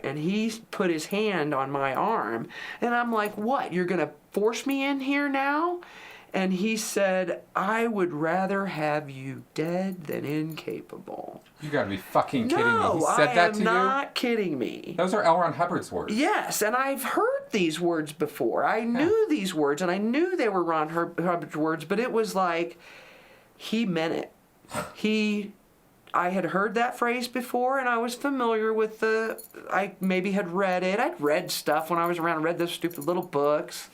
and he put his hand on my arm. And I'm like, what, you're going to force me in here now? And he said, I would rather have you dead than incapable. You gotta be fucking kidding me. No, He said that to you? I am not kidding me. Those are L. Ron Hubbard's words. Yes, and I've heard these words before. I knew these words, and I knew they were Ron Hubbard's words, but it was like, he meant it. I had heard that phrase before, and I was familiar with I maybe had read it. I'd read stuff when I was around. I read those stupid little books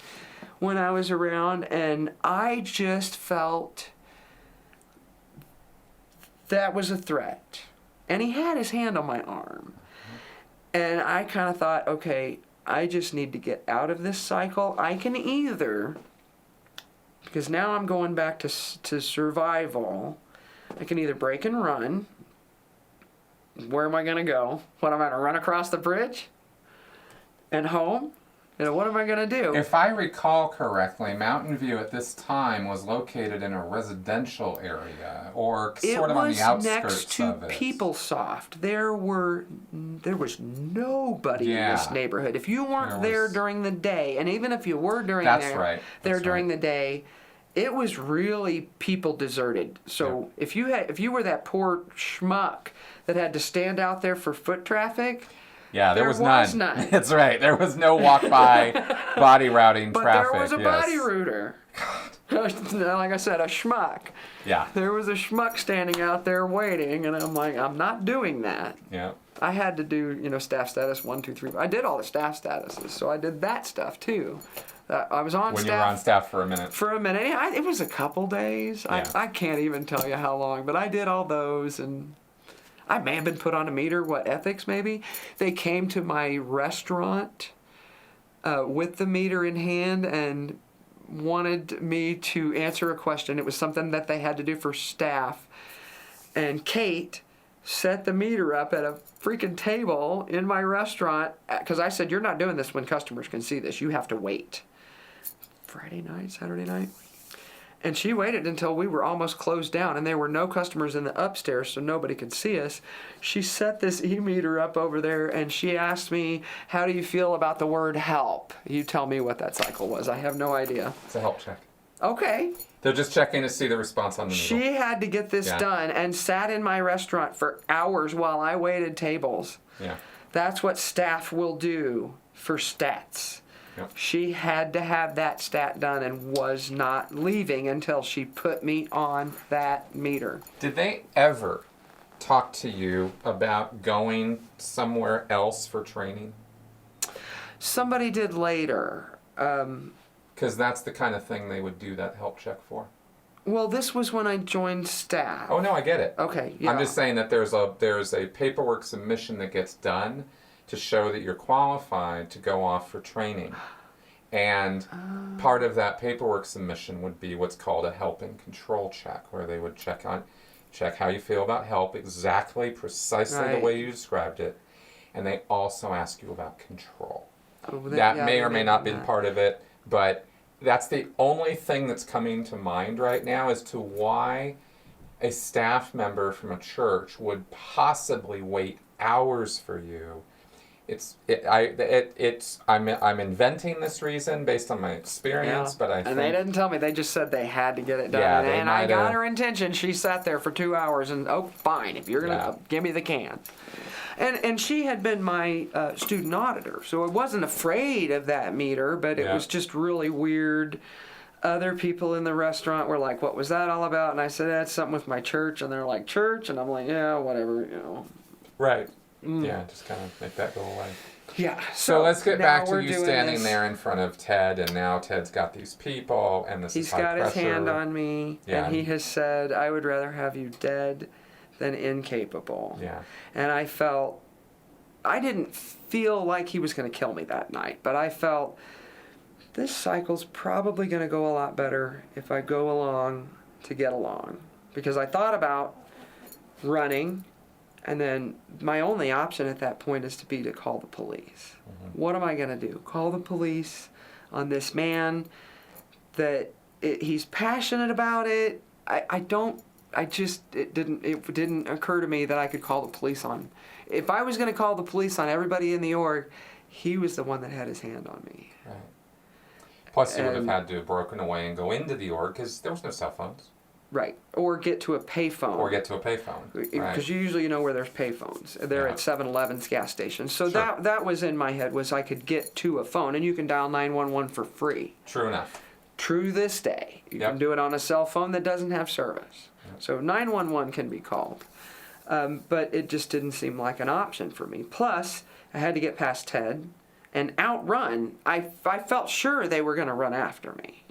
when I was around, and I just felt that was a threat. And he had his hand on my arm. And I kind of thought, okay, I just need to get out of this cycle. I can either, because now I'm going back to survival, I can either break and run. Where am I going to go? What, am I going to run across the bridge? And home? What am I going to do? If I recall correctly, Mountain View at this time was located in a residential area, or sort of on the outskirts of it. It was next to PeopleSoft. There was nobody in this neighborhood. If you weren't there during the day, and even if you were during during the day, it was really people deserted. So if you were that poor schmuck that had to stand out there for foot traffic. Yeah, there was none. That's right. There was no walk-by, body routing traffic. But there was a body router. Like I said, a schmuck. Yeah. There was a schmuck standing out there waiting, and I'm like, I'm not doing that. Yeah. I had to do, staff status 1, 2, 3. I did all the staff statuses, so I did that stuff too. I was on staff. When you were on staff for a minute. For a minute. It was a couple days. Yeah. I can't even tell you how long, but I did all those, and I may have been put on a meter, ethics maybe? They came to my restaurant with the meter in hand and wanted me to answer a question. It was something that they had to do for staff. And Kate set the meter up at a freaking table in my restaurant, because I said, you're not doing this when customers can see this. You have to wait. Friday night, Saturday night. And she waited until we were almost closed down, and there were no customers in the upstairs, so nobody could see us. She set this e-meter up over there, and she asked me, how do you feel about the word help? You tell me what that cycle was. I have no idea. It's a help check. Okay. They're just checking to see the response on the needle. She had to get this done and sat in my restaurant for hours while I waited tables. Yeah. That's what staff will do for stats. Yep. She had to have that stat done and was not leaving until she put me on that meter. Did they ever talk to you about going somewhere else for training? Somebody did later. Because that's the kind of thing they would do that help check for. Well, this was when I joined staff. Oh, no, I get it. Okay, yeah. I'm just saying that there's a paperwork submission that gets done to show that you're qualified to go off for training. And part of that paperwork submission would be what's called a help and control check, where they would check how you feel about help, precisely the way you described it. And they also ask you about control. That may or may not be part of it, but that's the only thing that's coming to mind right now as to why a staff member from a church would possibly wait hours for you. I'm inventing this reason based on my experience, but I think... And they didn't tell me. They just said they had to get it done. Yeah, and I got her attention. She sat there for 2 hours and, fine, if you're going to give me the can. And she had been my student auditor, so I wasn't afraid of that meter, but it was just really weird. Other people in the restaurant were like, what was that all about? And I said, that's something with my church. And they're like, church? And I'm like, yeah, whatever, Right. Yeah, just kind of make that go away. Yeah. So let's get back to you standing there in front of Ted, and now Ted's got these people, and this is high pressure. He's got his hand on me, and he has said, I would rather have you dead than incapable. Yeah. And I didn't feel like he was going to kill me that night, but I felt this cycle's probably going to go a lot better if I go along to get along. Because I thought about running, and then my only option at that point is to call the police. Mm-hmm. What am I going to do? Call the police on this man that he's passionate about it. I don't it didn't occur to me that I could call the police on. If I was going to call the police on everybody in the org, he was the one that had his hand on me. Right. Plus, you would have had to have broken away and go into the org because there was no cell phones. Right. Or get to a payphone. Because you usually know where there's payphones. They're at 7-Eleven's gas stations. So Sure. that was in my head, was I could get to a phone, and you can dial 911 for free. True enough. True this day. You can do it on a cell phone that doesn't have service. Yep. So 911 can be called. But it just didn't seem like an option for me. Plus, I had to get past Ted and outrun. I felt sure they were going to run after me.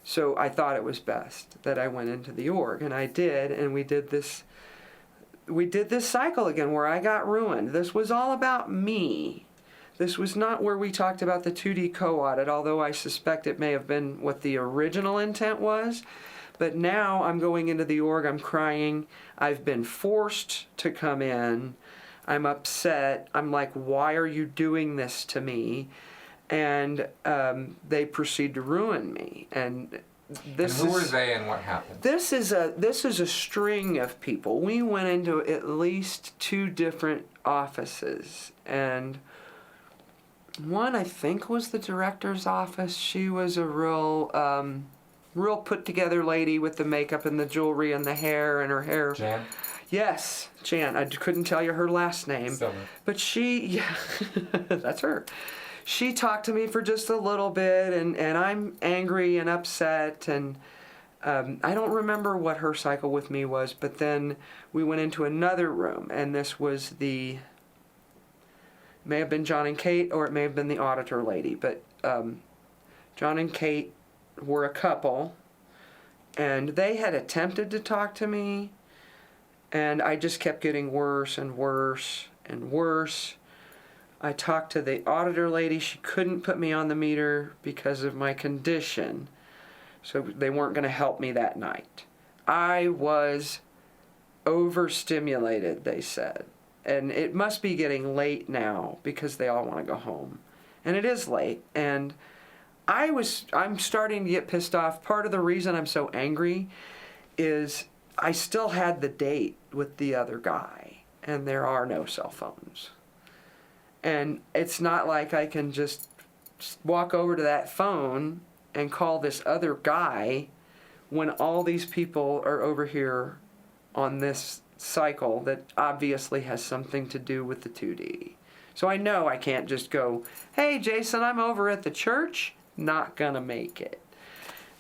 So I thought it was best that I went into the org, and I did, and we did this cycle again where I got ruined. This was all about me. This was not where we talked about the 2D co-audit, although I suspect it may have been what the original intent was. But now I'm going into the org, I'm crying, I've been forced to come in, I'm upset, I'm like, why are you doing this to me? And they proceed to ruin me. And who were they and what happened? This is a string of people. We went into at least 2 different offices, and one I think was the director's office. She was a real put together lady with the makeup and the jewelry and the hair, and her hair. Jan? Yes, Jan. I couldn't tell you her last name. Summer. But that's her. She talked to me for just a little bit, and I'm angry and upset, and I don't remember what her cycle with me was, but then we went into another room, and this was may have been John and Kate, or it may have been the auditor lady, but John and Kate were a couple, and they had attempted to talk to me, and I just kept getting worse and worse and worse. I talked to the auditor lady. She couldn't put me on the meter because of my condition, so they weren't going to help me that night. I was overstimulated, they said, and it must be getting late now because they all want to go home, and it is late, and I'm starting to get pissed off. Part of the reason I'm so angry is I still had the date with the other guy, and there are no cell phones. And it's not like I can just walk over to that phone and call this other guy when all these people are over here on this cycle that obviously has something to do with the 2D. So I know I can't just go, hey, Jason, I'm over at the church. Not gonna make it.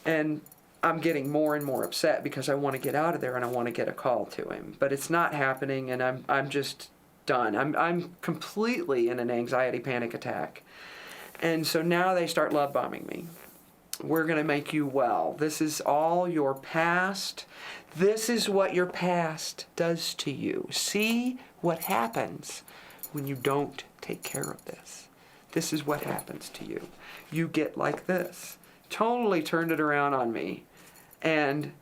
And I'm getting more and more upset because I want to get out of there and I want to get a call to him. But it's not happening, and I'm just done. I'm completely in an anxiety panic attack. And so now they start love bombing me. We're going to make you well. This is all your past. This is what your past does to you. See what happens when you don't take care of this. This is what happens to you. You get like this. Totally turned it around on me. And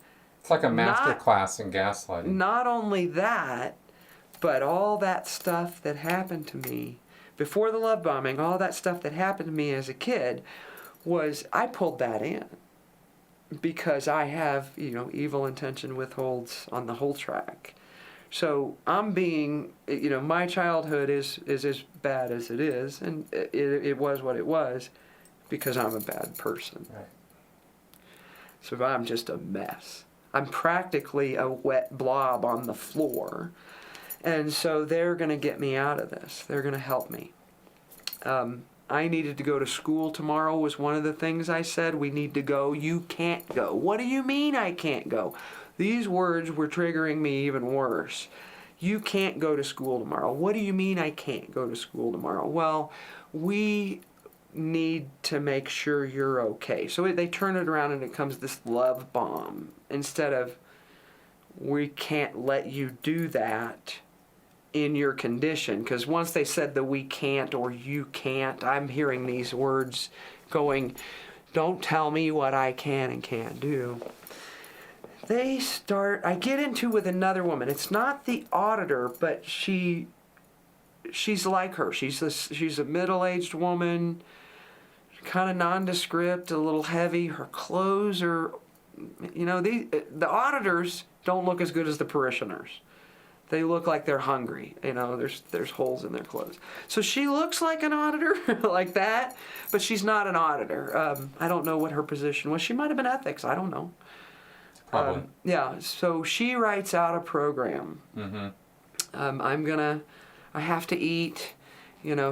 it's like a master class in gaslighting. Not only that, but all that stuff that happened to me before the love bombing, all that stuff that happened to me as a kid, was I pulled that in because I have, evil intention withholds on the whole track. So I'm being, my childhood is as bad as it is, and it was what it was because I'm a bad person. Right. So I'm just a mess. I'm practically a wet blob on the floor. And so they're going to get me out of this. They're going to help me. I needed to go to school tomorrow was one of the things I said. We need to go. You can't go. What do you mean I can't go? These words were triggering me even worse. You can't go to school tomorrow. What do you mean I can't go to school tomorrow? Well, we need to make sure you're okay. So they turn it around and it comes this love bomb instead of we can't let you do that in your condition. Because once they said the we can't or you can't, I'm hearing these words going, don't tell me what I can and can't do. I get into with another woman. It's not the auditor, but she's like her. She's a middle-aged woman, kind of nondescript, a little heavy. Her clothes are, the auditors don't look as good as the parishioners. They look like they're hungry. There's holes in their clothes. So she looks like an auditor, like that, but she's not an auditor. I don't know what her position was. She might have been ethics. I don't know. Probably. So she writes out a program. I have to eat,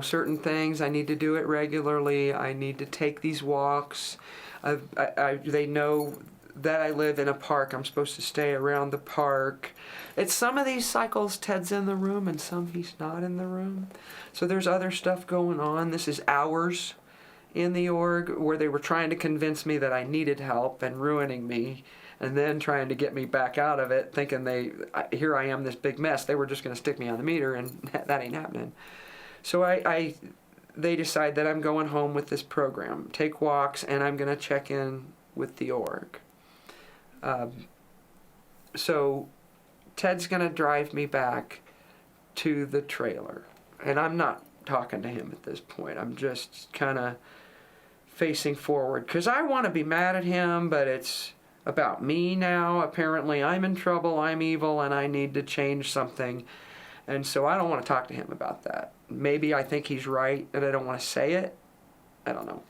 certain things. I need to do it regularly. I need to take these walks. They know that I live in a park. I'm supposed to stay around the park. It's some of these cycles Ted's in the room and some he's not in the room. So there's other stuff going on. This is hours in the org where they were trying to convince me that I needed help and ruining me, and then trying to get me back out of it, thinking here I am, this big mess. They were just going to stick me on the meter, and that ain't happening. So they decide that I'm going home with this program, take walks, and I'm going to check in with the org. So Ted's going to drive me back to the trailer. And I'm not talking to him at this point. I'm just kind of facing forward. Because I want to be mad at him, but it's about me now. Apparently I'm in trouble, I'm evil, and I need to change something. And so I don't want to talk to him about that. Maybe I think he's right and I don't want to say it. I don't know.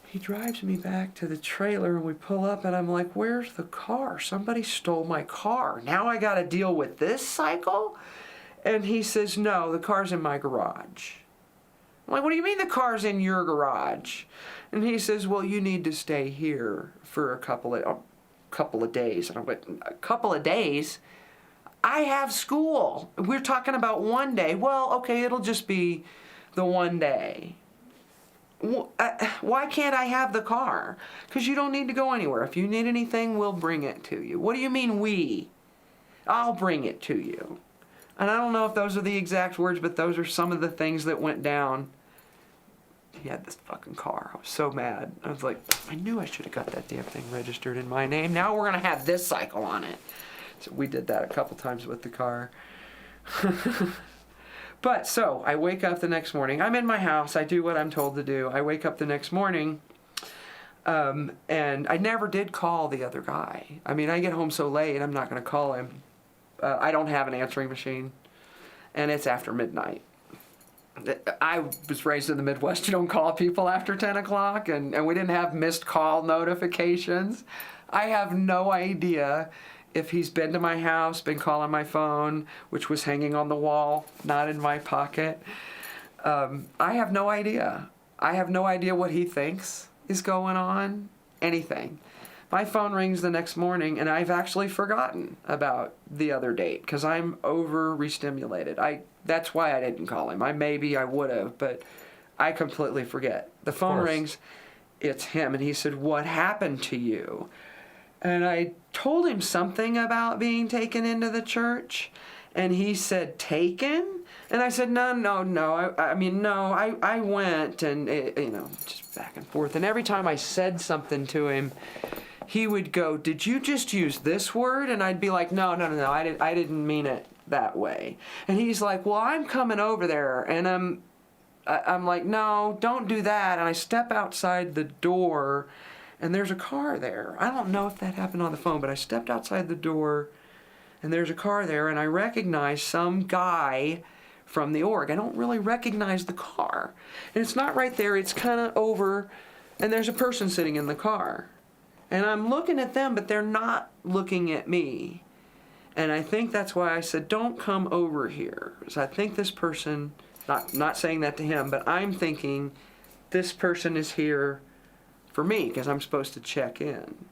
He drives me back to the trailer and we pull up and I'm like, where's the car? Somebody stole my car. Now I got to deal with this cycle? And he says, no, the car's in my garage. I'm like, what do you mean the car's in your garage? And he says, well, you need to stay here for a couple of days. And I went, a couple of days? I have school. We're talking about one day. Well, okay, it'll just be the one day. Why can't I have the car? Because you don't need to go anywhere. If you need anything, we'll bring it to you. What do you mean we? I'll bring it to you. And I don't know if those are the exact words, but those are some of the things that went down. He had this fucking car. I was so mad. I was like, I knew I should have got that damn thing registered in my name. Now we're going to have this cycle on it. So we did that a couple times with the car. But so I wake up the next morning. I'm in my house. I do what I'm told to do. I wake up the next morning, and I never did call the other guy. I mean, I get home so late, I'm not going to call him. I don't have an answering machine, and it's after midnight. I was raised in the Midwest. You don't call people after 10 o'clock, and we didn't have missed call notifications. I have no idea if he's been to my house, been calling my phone, which was hanging on the wall, not in my pocket. I have no idea. I have no idea what he thinks is going on, anything. My phone rings the next morning, and I've actually forgotten about the other date because I'm over-restimulated. That's why I didn't call him. I would have, but I completely forget. The phone rings, it's him, and he said, "What happened to you?" And I told him something about being taken into the church, and he said, "Taken?" And I said, no. I went, and just back and forth. And every time I said something to him, he would go, "Did you just use this word?" And I'd be like, no, I didn't mean it that way. And he's like, "Well, I'm coming over there." And I'm like, "No, don't do that." And I step outside the door, and there's a car there. I don't know if that happened on the phone, but I stepped outside the door, and there's a car there, and I recognize some guy from the org. I don't really recognize the car. And it's not right there. It's kind of over, and there's a person sitting in the car. And I'm looking at them, but they're not looking at me. And I think that's why I said, "Don't come over here." Because I think this person, not saying that to him, but I'm thinking this person is here for me because I'm supposed to check in.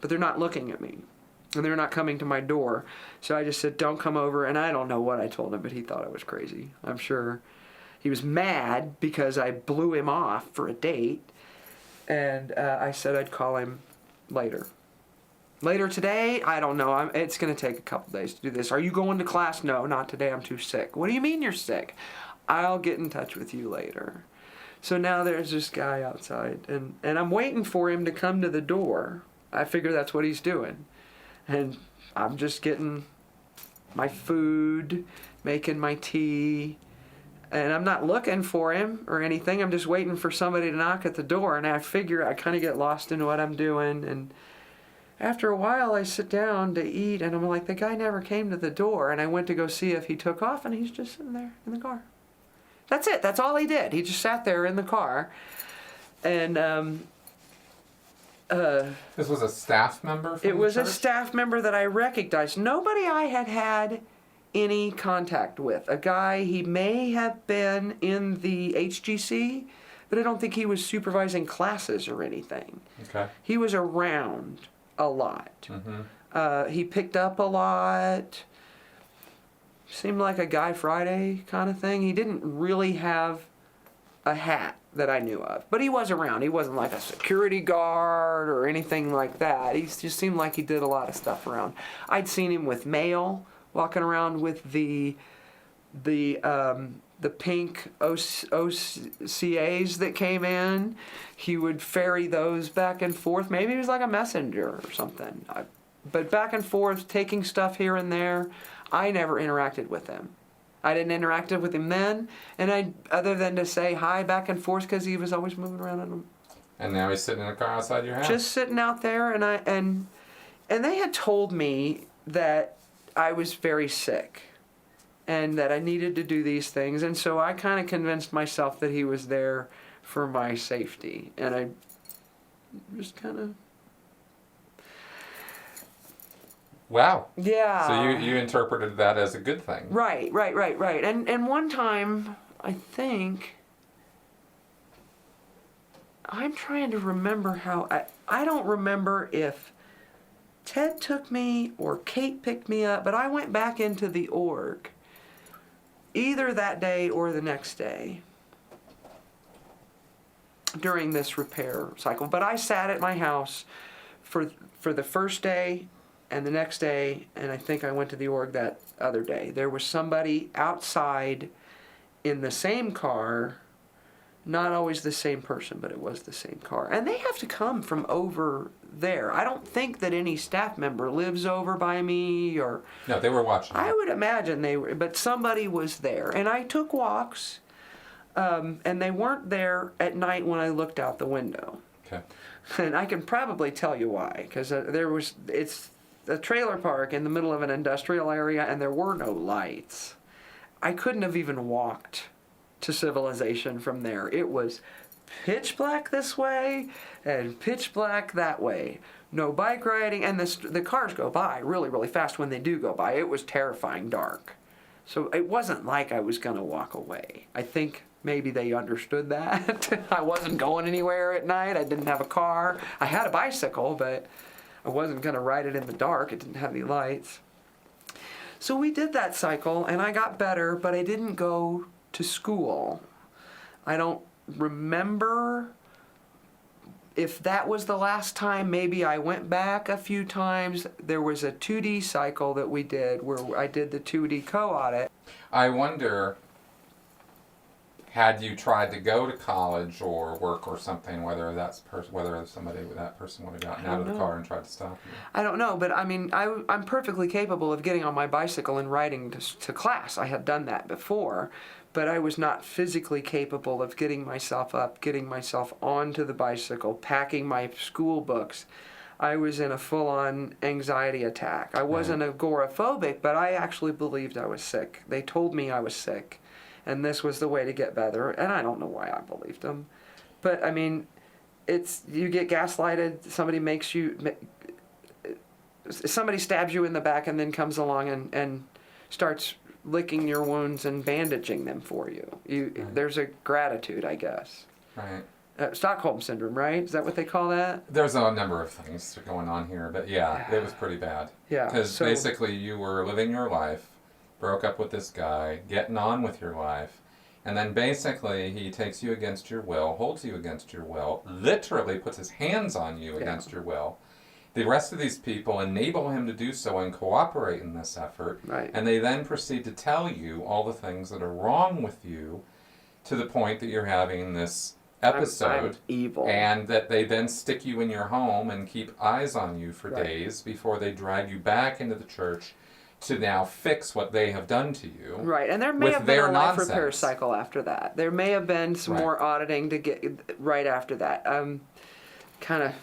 But they're not looking at me. And they're not coming to my door. So I just said, "Don't come over." And I don't know what I told him, but he thought I was crazy. I'm sure he was mad because I blew him off for a date. And I said I'd call him later. Later today? I don't know. It's going to take a couple days to do this. "Are you going to class?" "No, not today. I'm too sick." "What do you mean you're sick?" "I'll get in touch with you later." So now there's this guy outside, and I'm waiting for him to come to the door. I figure that's what he's doing. And I'm just getting my food, making my tea, and I'm not looking for him or anything. I'm just waiting for somebody to knock at the door, and I figure I kind of get lost in what I'm doing, and after a while, I sit down to eat, and I'm like, the guy never came to the door. And I went to go see if he took off, and he's just sitting there in the car. That's it. That's all he did. He just sat there in the car. And this was a staff member from it was the a church? staff member that I recognized. Nobody I had any contact with. A guy, he may have been in the HGC, but I don't think he was supervising classes or anything. Okay. He was around a lot. Mm-hmm. He picked up a lot. Seemed like a Guy Friday kind of thing. He didn't really have a hat that I knew of, but he was around. He wasn't like a security guard or anything like that. He just seemed like he did a lot of stuff around. I'd seen him with mail, walking around with the pink OCAs that came in. He would ferry those back and forth. Maybe he was like a messenger or something. But back and forth, taking stuff here and there. I never interacted with him. I didn't interact with him then, and other than to say hi back and forth because he was always moving around on them. And now he's sitting in a car outside your house? Just sitting out there, and they had told me that I was very sick and that I needed to do these things, and so I kind of convinced myself that he was there for my safety, and I just kind of... Wow. Yeah. So you interpreted that as a good thing. Right. And one time, I think, I'm trying to remember how, I don't remember if Ted took me or Kate picked me up, but I went back into the org either that day or the next day during this repair cycle. But I sat at my house for the first day and the next day, and I think I went to the org that other day. There was somebody outside in the same car, not always the same person, but it was the same car. And they have to come from over there. I don't think that any staff member lives over by me or... No, they were watching. I would imagine they were, but somebody was there. And I took walks, and they weren't there at night when I looked out the window. Okay. And I can probably tell you why, because it's a trailer park in the middle of an industrial area, and there were no lights. I couldn't have even walked to civilization from there. It was pitch black this way and pitch black that way. No bike riding, and the cars go by really, really fast when they do go by. It was terrifying dark. So it wasn't like I was going to walk away. I think maybe they understood that. I wasn't going anywhere at night. I didn't have a car. I had a bicycle, but I wasn't going to ride it in the dark. It didn't have any lights. So we did that cycle, and I got better, but I didn't go to school. I don't remember if that was the last time. Maybe I went back a few times. There was a 2D cycle that we did where I did the 2D co-audit. I wonder, had you tried to go to college or work or something, whether that person would have gotten out of the car and tried to stop you. I don't know, but I mean, I'm perfectly capable of getting on my bicycle and riding to class. I had done that before, but I was not physically capable of getting myself up, getting myself onto the bicycle, packing my school books. I was in a full-on anxiety attack. I wasn't agoraphobic, but I actually believed I was sick. They told me I was sick, and this was the way to get better, and I don't know why I believed them. But, I mean, you get gaslighted, somebody stabs you in the back and then comes along and starts licking your wounds and bandaging them for you. There's a gratitude, I guess. Right. Stockholm Syndrome, right? Is that what they call that? There's a number of things going on here, but yeah, it was pretty bad. Yeah. Because basically you were living your life, broke up with this guy, getting on with your life, and then basically he takes you against your will, holds you against your will, literally puts his hands on you against your will. The rest of these people enable him to do so and cooperate in this effort, Right. and they then proceed to tell you all the things that are wrong with you to the point that you're having this episode, I'm evil. and that they then stick you in your home and keep eyes on you for Right. days before they drag you back into the church to now fix what they have done to you. Right, and there may with have been a their life repair nonsense. cycle after that. There may have been some Right. more auditing to get right after that. Kind of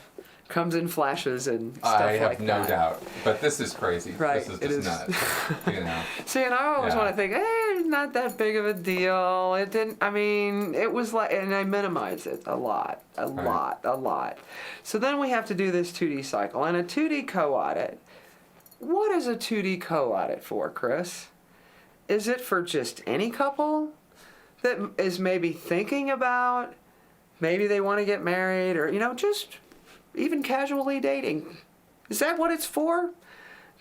comes in flashes and stuff I have like no that. doubt. But this is crazy. Right, This it is is. just nuts. You know. See, and I always Yeah. want to think, it's not that big of a deal. It didn't, I mean, it was like, and I minimize it a lot. So then we have to do this 2D cycle. And a 2D co-audit, what is a 2D co-audit for, Chris? Is it for just any couple that is maybe thinking about, maybe they want to get married, or, just even casually dating? Is that what it's for?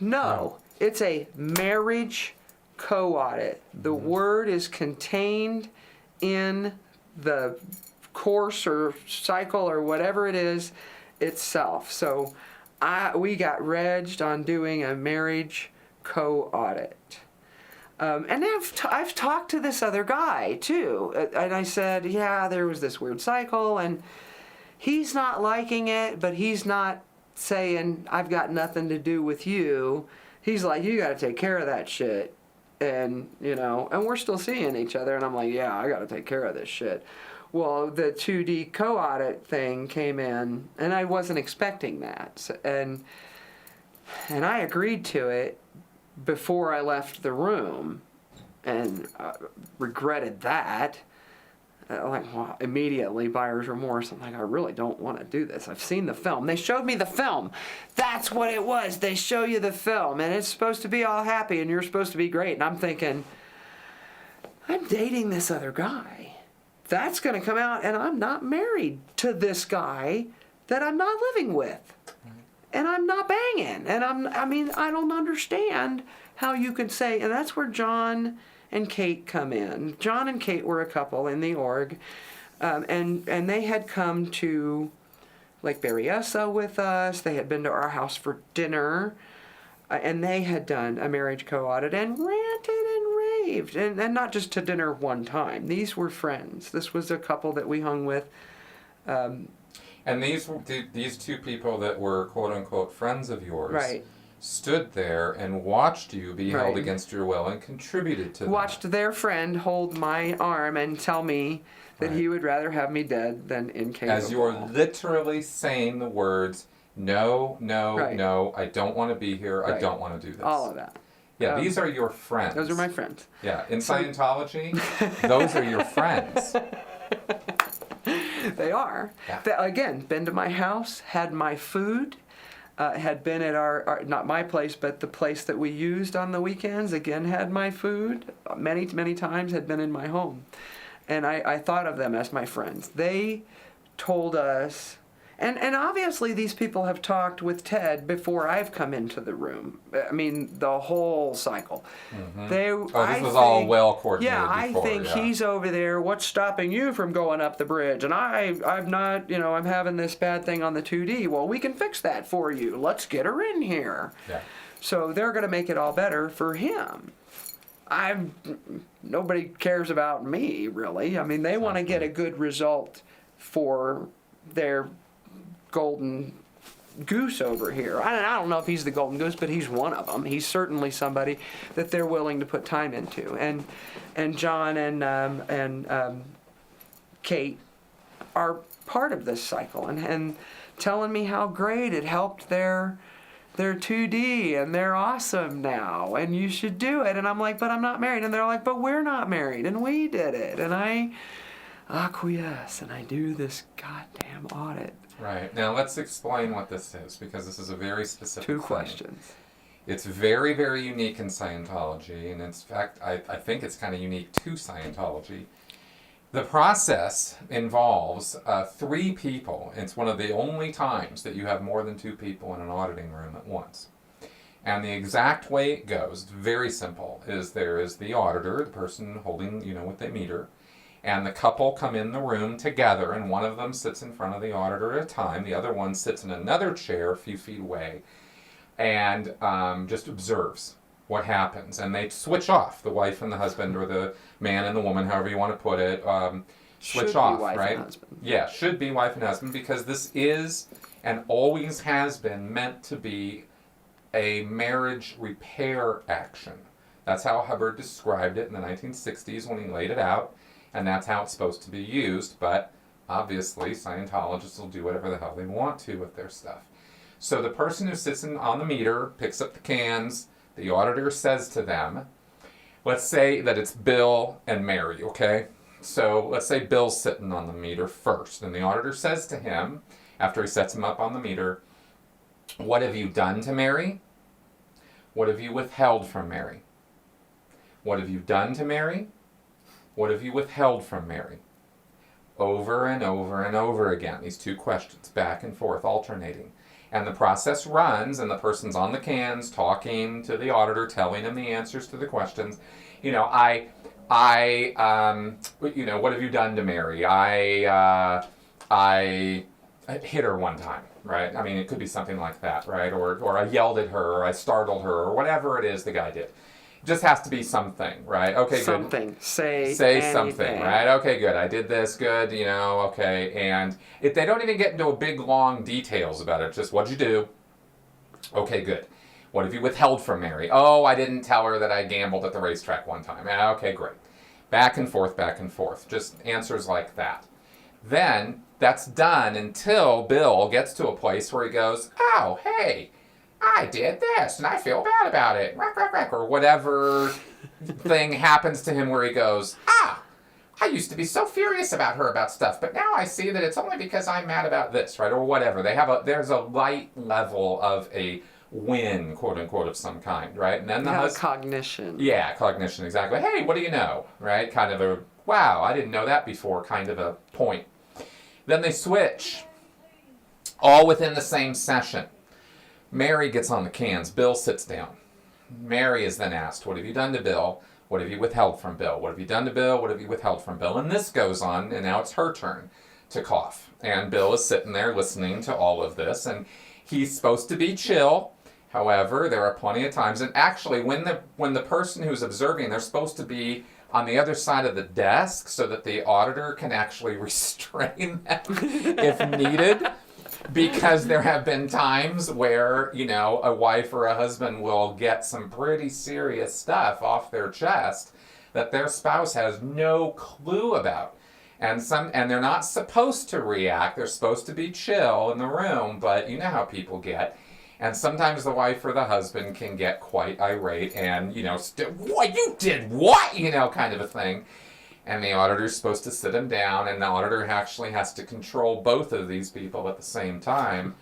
No. It's a marriage co-audit. The word is contained in the course or cycle or whatever it is itself. So we got regged on doing a marriage co-audit. And I've talked to this other guy too, and I said, yeah, there was this weird cycle, and he's not liking it, but he's not saying, I've got nothing to do with you. He's like, you got to take care of that shit. And, and we're still seeing each other, and I'm like, yeah, I got to take care of this shit. Well, the 2D co-audit thing came in, and I wasn't expecting that. So, and I agreed to it before I left the room, and regretted that. Immediately, buyer's remorse. I'm like, I really don't want to do this. I've seen the film. They showed me the film. That's what it was. They show you the film, and it's supposed to be all happy, and you're supposed to be great. And I'm thinking, I'm dating this other guy. That's going to come out, and I'm not married to this guy that I'm not living with. And I'm not banging. And I don't understand how you could say, and that's where John and Kate come in. John and Kate were a couple in the org, and they had come to Lake Berryessa with us. They had been to our house for dinner, and they had done a marriage co-audit and ranted and raved, and not just to dinner one time. These were friends. This was a couple that we hung with. And these two people that were quote unquote friends of yours, Right. stood there and watched you be held Right. against your will and contributed to that. Watched their friend hold my arm and tell me that Right. he would rather have me dead than incapable. As you're literally saying the words, no, no, Right. no, I don't want to be here, I Right. don't want to do this. All of that. Yeah, these are your friends. Those are my friends. Yeah, in Scientology, those are your friends. They are. Yeah. Again, been to my house, had my food, had been at our, not my place, but the place that we used on the weekends, again, had my food, many, many times, had been in my home. And I thought of them as my friends. They told us, and obviously these people have talked with Ted before I've come into the room. I mean, the whole cycle. Mm-hmm. This was all well coordinated Yeah, before, I think he's over there. What's stopping you from going up the bridge? And I've not, I'm having this bad thing on the 2D. Well, we can fix that for you. Let's get her in here. Yeah. So they're going to make it all better for him. Nobody cares about me, really. I mean, they want to get a good result for their golden goose over here. I don't know if he's the golden goose, but he's one of them. He's certainly somebody that they're willing to put time into. And John and Kate are part of this cycle and telling me how great it helped their 2D, and they're awesome now, and you should do it. And I'm like, but I'm not married. And they're like, but we're not married, and we did it. And I acquiesce, and I do this goddamn audit. Right. Now let's explain what this is, because this is a very specific Two thing. questions. It's very, very unique in Scientology, and in fact, I think it's kind of unique to Scientology. The process involves 3 people. It's one of the only times that you have more than 2 people in an auditing room at once. And the exact way it goes, very simple, is there is the auditor, the person holding, with the meter, and the couple come in the room together, and one of them sits in front of the auditor at a time, the other one sits in another chair a few feet away, and just observes what happens. And they switch off, the wife and the husband, or the man and the woman, however you want to put it, switch Should off, be wife right? and husband. Yeah, should be wife and husband, because this is, and always has been, meant to be a marriage repair action. That's how Hubbard described it in the 1960s when he laid it out. And that's how it's supposed to be used, but obviously, Scientologists will do whatever the hell they want to with their stuff. So the person who sits on the meter picks up the cans, the auditor says to them, let's say that it's Bill and Mary, okay? So let's say Bill's sitting on the meter first, and the auditor says to him, after he sets him up on the meter, what have you done to Mary? What have you withheld from Mary? What have you done to Mary? What have you withheld from Mary? Over and over and over again, these two questions, back and forth, alternating. And the process runs, and the person's on the cans talking to the auditor, telling him the answers to the questions. You know, what have you done to Mary? I hit her one time, right? I mean, it could be something like that, right? Or I yelled at her, or I startled her, or whatever it is the guy did. It just has to be something, right? Okay, good. Something. Say something, right? Okay, good. I did this, good, okay. And if they don't even get into a big, long details about it, just what'd you do? Okay, good. What have you withheld from Mary? Oh, I didn't tell her that I gambled at the racetrack one time. Okay, great. Back and forth, just answers like that. Then that's done until Bill gets to a place where he goes, oh, hey, I did this and I feel bad about it, or whatever thing happens to him where he goes, I used to be so furious about her about stuff, but now I see that it's only because I'm mad about this, right, or whatever. There's a light level of a win, quote unquote, of some kind, right? And then cognition. Yeah, cognition, exactly. Hey, what do you know, right? Kind of a, wow, I didn't know that before, kind of a point. Then they switch, all within the same session. Mary gets on the cans. Bill sits down. Mary is then asked, what have you done to Bill? What have you withheld from Bill? What have you done to Bill? What have you withheld from Bill? And this goes on, and now it's her turn to cough. And Bill is sitting there listening to all of this, and he's supposed to be chill. However, there are plenty of times, and actually when the person who's observing, they're supposed to be on the other side of the desk so that the auditor can actually restrain them if needed. Because there have been times where, a wife or a husband will get some pretty serious stuff off their chest that their spouse has no clue about. And they're not supposed to react. They're supposed to be chill in the room, but you know how people get. And sometimes the wife or the husband can get quite irate and, what, you did what? Kind of a thing. And the auditor's supposed to sit him down, and the auditor actually has to control both of these people at the same time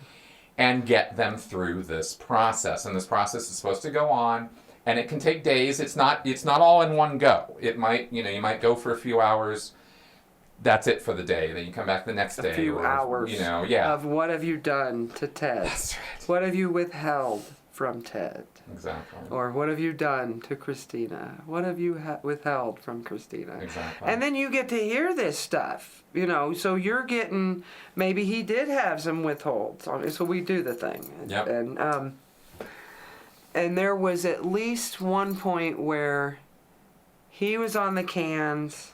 and get them through this process. And this process is supposed to go on, and it can take days. It's not all in one go. It might, you might go for a few hours. That's it for the day. Then you come back the next day. A few hours of what have you done to Ted? That's right. What have you withheld from Ted? Exactly. Or what have you done to Christina? What have you withheld from Christina? Exactly. And then you get to hear this stuff, so you're getting, maybe he did have some withholds on it, so we do the thing. Yep. And there was at least one point where he was on the cans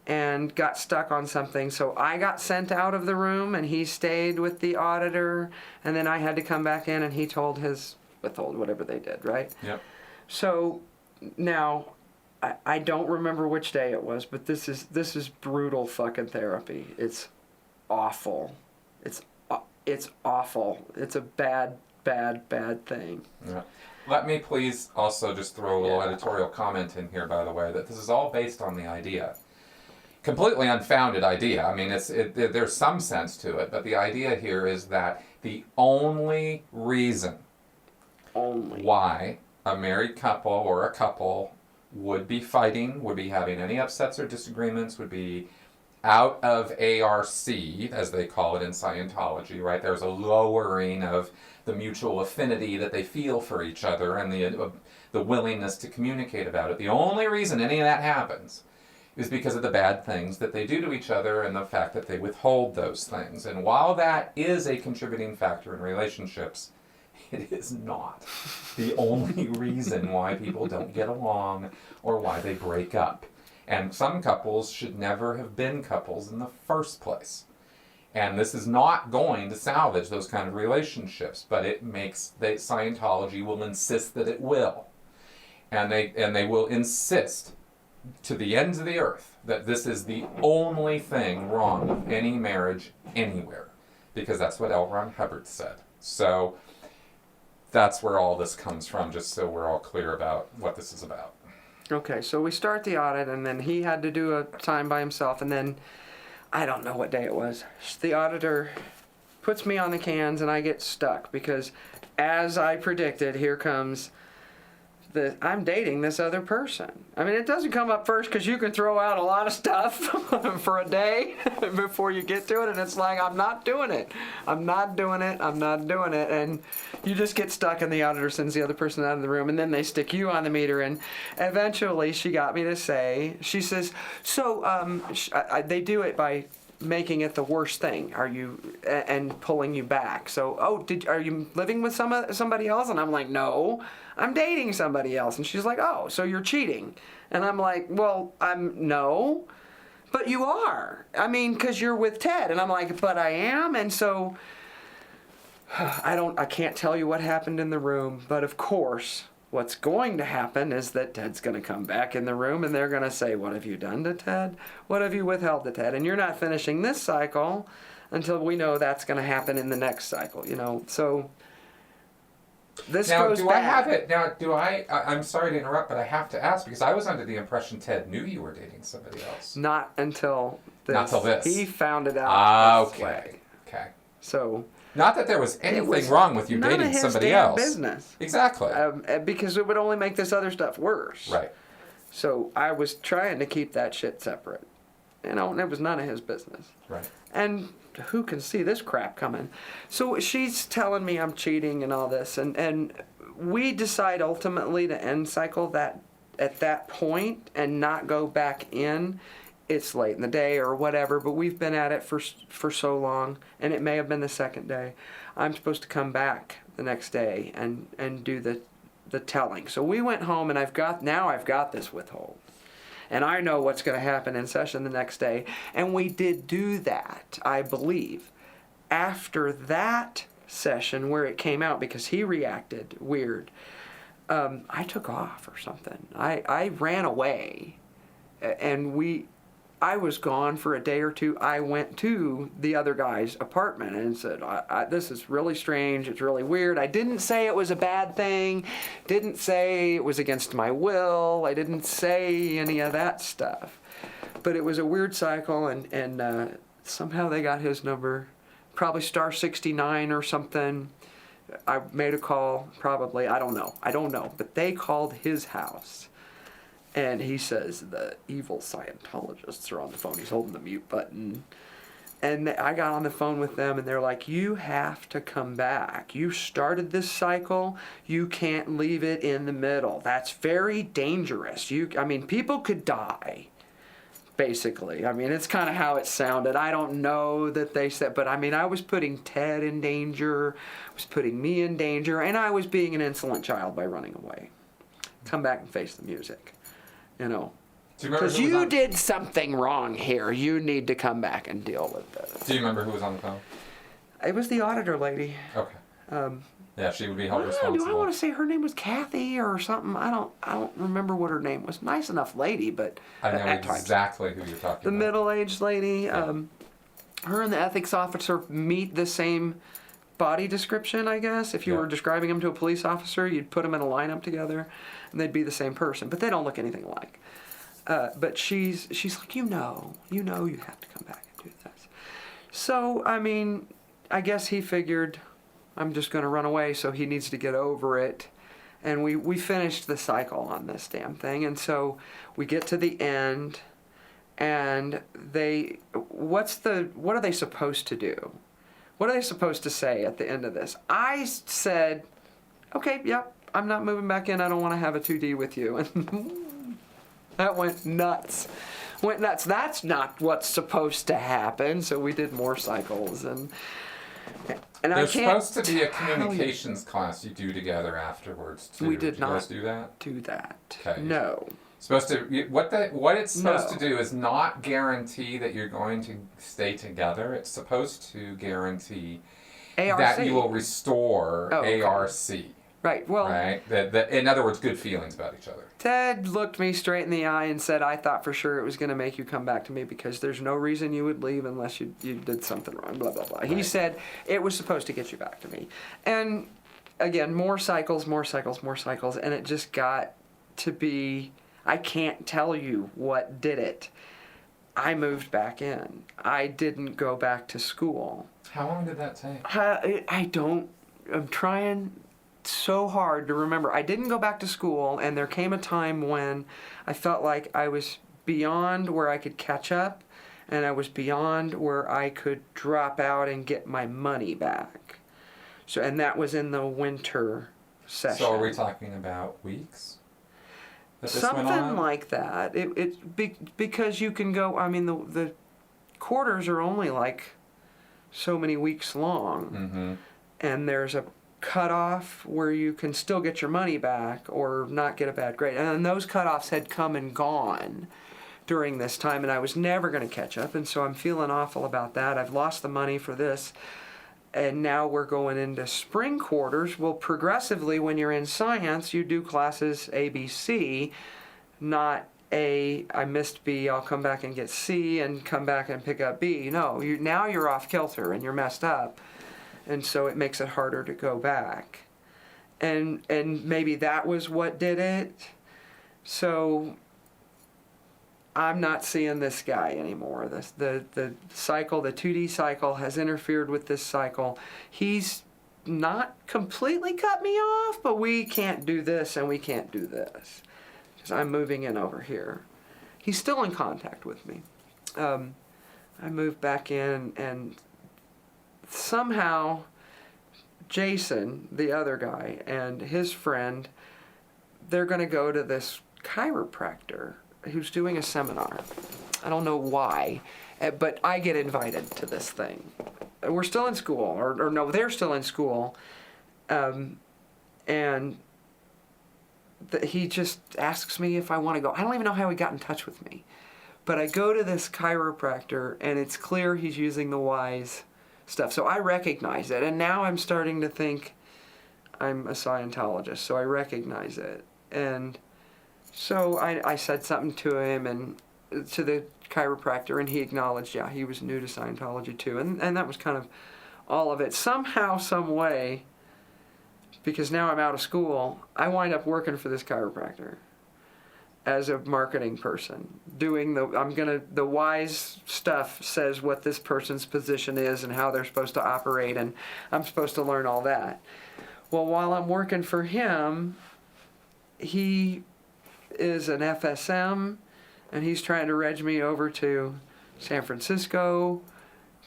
and got stuck on something, so I got sent out of the room and he stayed with the auditor, and then I had to come back in and he told his withhold whatever they did, right? Yep. So now I don't remember which day it was, but this is brutal fucking therapy. It's awful. It's awful. It's a bad thing. Yeah. Let me please also just throw a little editorial comment in here, by the way, that this is all based on the idea. Completely unfounded idea. I mean, there's some sense to it, but the idea here is that the only reason why a married couple or a couple would be fighting, would be having any upsets or disagreements, would be out of ARC, as they call it in Scientology, right? There's a lowering of the mutual affinity that they feel for each other and the willingness to communicate about it. The only reason any of that happens is because of the bad things that they do to each other and the fact that they withhold those things. And while that is a contributing factor in relationships, it is not the only reason why people don't get along or why they break up. And some couples should never have been couples in the first place. And this is not going to salvage those kind of relationships, but it makes Scientology will insist that it will. And they will insist to the ends of the earth that this is the only thing wrong with any marriage anywhere, because that's what L. Ron Hubbard said. So that's where all this comes from, just so we're all clear about what this is about. Okay, so we start the audit, and then he had to do a time by himself, and then I don't know what day it was. The auditor puts me on the cans, and I get stuck because, as I predicted, here comes I'm dating this other person. I mean, it doesn't come up first because you can throw out a lot of stuff for a day before you get to it, and it's like, I'm not doing it. I'm not doing it. I'm not doing it. And you just get stuck, and the auditor sends the other person out of the room, and then they stick you on the meter. And eventually she got me to say, she says, so they do it by making it the worst thing. Are you and pulling you back? So, are you living with somebody else? And I'm like, no, I'm dating somebody else. And she's like, oh, so you're cheating? And I'm like, well, no, but you are. I mean, because you're with Ted. And I'm like, but I am. And so I can't tell you what happened in the room, but of course, what's going to happen is that Ted's going to come back in the room, and they're going to say, what have you done to Ted? What have you withheld to Ted? And you're not finishing this cycle until we know that's going to happen in the next cycle, So this now, goes do back. I have it? Now, I'm sorry to interrupt, but I have to ask, because I was under the impression Ted knew you were dating somebody else. Not until this. Not till this. He found it out this way. Okay. So... Not that there was anything wrong with you dating somebody else. Business. Exactly. Because it would only make this other stuff worse. Right. So I was trying to keep that shit separate. And it was none of his business. Right. And who can see this crap coming? So she's telling me I'm cheating and all this. And we decide ultimately to end cycle that at that point and not go back in. It's late in the day or whatever, but we've been at it for so long, and it may have been the second day. I'm supposed to come back the next day and do the telling. So we went home, and I've got this withhold. And I know what's going to happen in session the next day. And we did do that, I believe. After that session where it came out, because he reacted weird, I took off or something. I ran away, and I was gone for a day or two. I went to the other guy's apartment and said, this is really strange. It's really weird. I didn't say it was a bad thing. Didn't say it was against my will. I didn't say any of that stuff. But it was a weird cycle, and somehow they got his number. Probably star 69 or something. I made a call, probably. I don't know. But they called his house. And he says the evil Scientologists are on the phone. He's holding the mute button. And I got on the phone with them, and they're like, you have to come back. You started this cycle. You can't leave it in the middle. That's very dangerous. People could die, basically. It's kind of how it sounded. I don't know that they said, but I was putting Ted in danger, I was putting me in danger, and I was being an insolent child by running away. Come back and face the music. Because you did something wrong here. You need to come back and deal with this. Do you remember who was on the phone? It was the auditor lady. Okay. Yeah, she would be held responsible. Do I want to say her name was Kathy or something? I don't remember what her name was. Nice enough lady, but I know exactly who you're talking about. The middle-aged lady. Yeah. Her and the ethics officer meet the same body description, I guess. If you were describing them to a police officer, you'd put them in a lineup together, and they'd be the same person. But they don't look anything alike. But she's like, you have to come back and do this. So, I guess he figured I'm just going to run away, so he needs to get over it. And we finished the cycle on this damn thing. And so we get to the end, and what are they supposed to do? What are they supposed to say at the end of this? I said, okay, yep, I'm not moving back in. I don't want to have a 2D with you. And that went nuts. That's not what's supposed to happen. So we did more cycles. And there's supposed to be a communications class you do together afterwards, too. We did not you guys do that? Do that. Okay. No. What it's supposed to do is not guarantee that you're going to stay together. It's supposed to guarantee ARC. that you will restore okay. ARC. Right. Well, right? That, in other words, good feelings about each other. Ted looked me straight in the eye and said, I thought for sure it was going to make you come back to me because there's no reason you would leave unless you did something wrong, blah, blah, blah. Right. He said it was supposed to get you back to me. And again, more cycles, and it just got to be, I can't tell you what did it. I moved back in. I didn't go back to school. How long did that take? I'm trying so hard to remember. I didn't go back to school, and there came a time when I felt like I was beyond where I could catch up, and I was beyond where I could drop out and get my money back. So, and that was in the winter session. So are we talking about weeks? Something like that. Because you can go, I mean, the quarters are only like so many weeks long. Mm-hmm. And there's a cutoff where you can still get your money back or not get a bad grade. And those cutoffs had come and gone during this time, and I was never going to catch up. And so I'm feeling awful about that. I've lost the money for this. And now we're going into spring quarters. Well, progressively, when you're in science, you do classes A, B, C, not A, I missed B, I'll come back and get C, and come back and pick up B. No, now you're off kilter and you're messed up. And so it makes it harder to go back. And maybe that was what did it. So I'm not seeing this guy anymore. The cycle, the 2D cycle has interfered with this cycle. He's not completely cut me off, but we can't do this and we can't do this. Because I'm moving in over here. He's still in contact with me. I moved back in, and somehow Jason, the other guy, and his friend, they're going to go to this chiropractor who's doing a seminar. I don't know why, but I get invited to this thing. We're still in school, or no, they're still in school, and he just asks me if I want to go. I don't even know how he got in touch with me, but I go to this chiropractor, and it's clear he's using the wise stuff. So I recognize it, and now I'm starting to think I'm a Scientologist, so I recognize it. And so I said something to him and to the chiropractor, and he acknowledged, yeah, he was new to Scientology too. And that was kind of all of it. Somehow, some way, because now I'm out of school, I wind up working for this chiropractor as a marketing person, doing the wise stuff says what this person's position is and how they're supposed to operate, and I'm supposed to learn all that. Well, while I'm working for him, he is an FSM, and he's trying to reg me over to San Francisco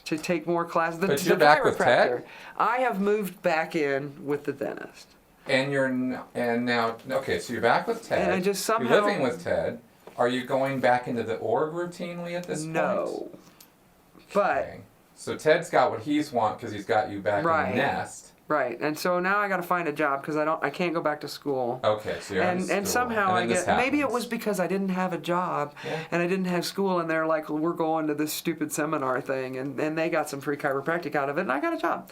to take more classes. But you're back with Ted? I have moved back in with the dentist. And now, okay, so you're back with Ted. And I just somehow... You're living with Ted. Are you going back into the org routinely at this point? No. But... Okay. So Ted's got what he's want because he's got you back in the nest. Right, and so now I got to find a job because I can't go back to school. Okay, so you're and somehow I get, maybe it was because I didn't have a job and I didn't have school, and they're like, well, we're going to this stupid seminar thing, and they got some free chiropractic out of it, and I got a job.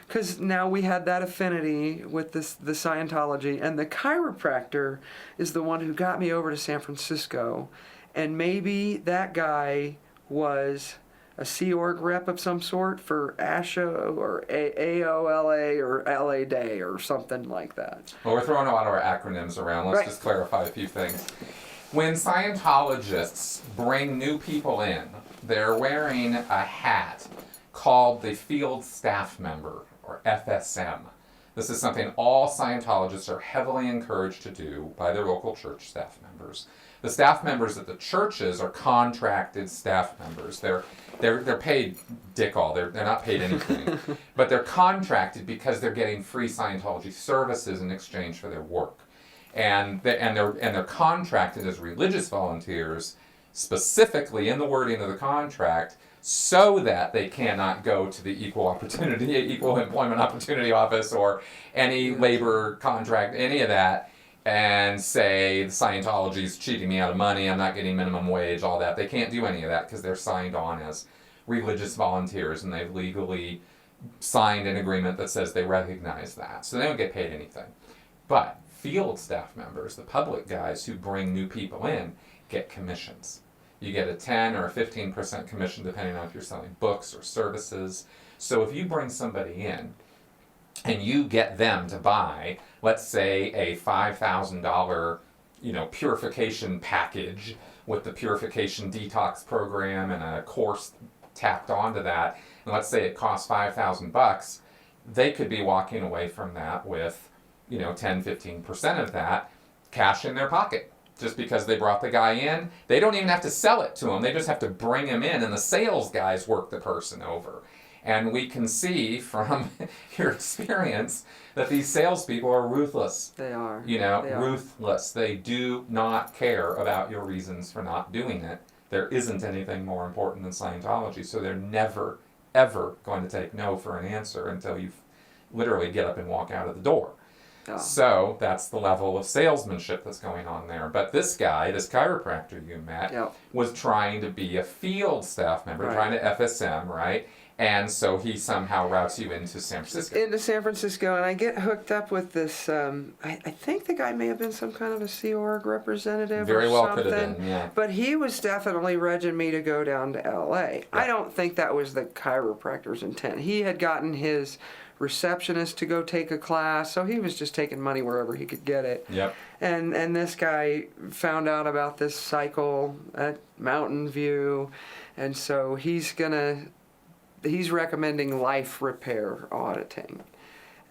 Because now we had that affinity with the Scientology, and the chiropractor is the one who got me over to San Francisco, and maybe that guy was a Sea Org rep of some sort for ASHA or AOLA or LA Day or something like that. Well, we're throwing a lot of our acronyms around. Let's just clarify a few things. When Scientologists bring new people in, they're wearing a hat called the Field Staff Member, or FSM. This is something all Scientologists are heavily encouraged to do by their local church staff members. The staff members at the churches are contracted staff members. They're paid dick all. They're not paid anything, but they're contracted because they're getting free Scientology services in exchange for their work, and they're contracted as religious volunteers, specifically in the wording of the contract, so that they cannot go to the Equal Employment Opportunity Office or any labor contract, any of that, and say Scientology's cheating me out of money, I'm not getting minimum wage, all that. They can't do any of that because they're signed on as religious volunteers, and they've legally signed an agreement that says they recognize that. So they don't get paid anything. But field staff members, the public guys who bring new people in, get commissions. You get a 10 or a 15% commission depending on if you're selling books or services. So if you bring somebody in and you get them to buy, let's say, a $5,000, purification package with the purification detox program and a course tacked onto that, and let's say it costs $5,000, they could be walking away from that with, 10-15% of that cash in their pocket. Just because they brought the guy in, they don't even have to sell it to him. They just have to bring him in, and the sales guys work the person over. And we can see from your experience that these salespeople are ruthless. They are. Ruthless. They do not care about your reasons for not doing it. There isn't anything more important than Scientology, so they're never, ever going to take no for an answer until you literally get up and walk out of the door. Oh. So that's the level of salesmanship that's going on there. But this guy, this chiropractor you met, was trying to be a field staff member, trying to FSM, right? And so he somehow routes you into San Francisco. Into San Francisco, and I get hooked up with this, I think the guy may have been some kind of a Sea Org representative Very or well something. could have been, yeah. But he was definitely regging me to go down to L.A. Yeah. I don't think that was the chiropractor's intent. He had gotten his receptionist to go take a class, so he was just taking money wherever he could get it. Yep. And this guy found out about this cycle at Mountain View, and so he's recommending life repair auditing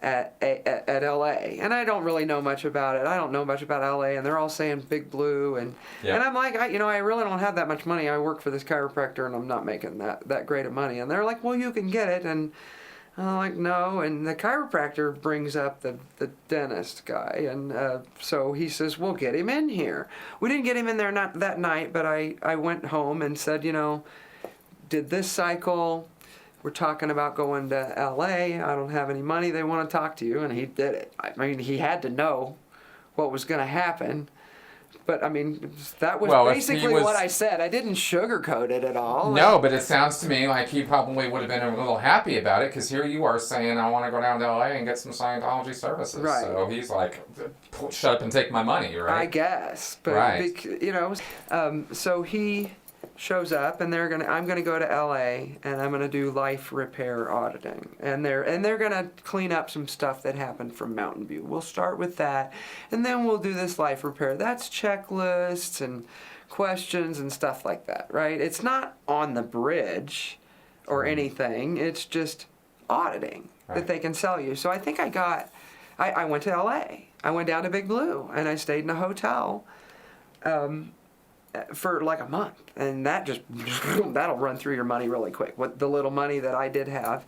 at LA. And I don't really know much about it. I don't know much about LA, and they're all saying Big Blue, and I'm like, I really don't have that much money. I work for this chiropractor and I'm not making that great of money. And they're like, well, you can get it. And I'm like, no. And the chiropractor brings up the dentist guy, and so he says, we'll get him in here. We didn't get him in there not that night, but I went home and said, did this cycle. We're talking about going to L.A. I don't have any money. They want to talk to you. And he did it. I mean, he had to know what was going to happen. But, I mean, that was basically what I said. I didn't sugarcoat it at all. No, but it sounds to me like he probably would have been a little happy about it, because here you are saying, I want to go down to L.A. and get some Scientology services. Right. So he's like, shut up and take my money, right? I guess. But, so he shows up, and I'm gonna go to LA, and I'm gonna do life repair auditing, and they're gonna clean up some stuff that happened from Mountain View. We'll start with that, and then we'll do this life repair. That's checklists and questions and stuff like that, right? It's not on the bridge or anything. It's just auditing that they can sell you. So I think I went to LA. I went down to Big Blue, and I stayed in a hotel for like a month, and that'll run through your money really quick. What the little money that I did have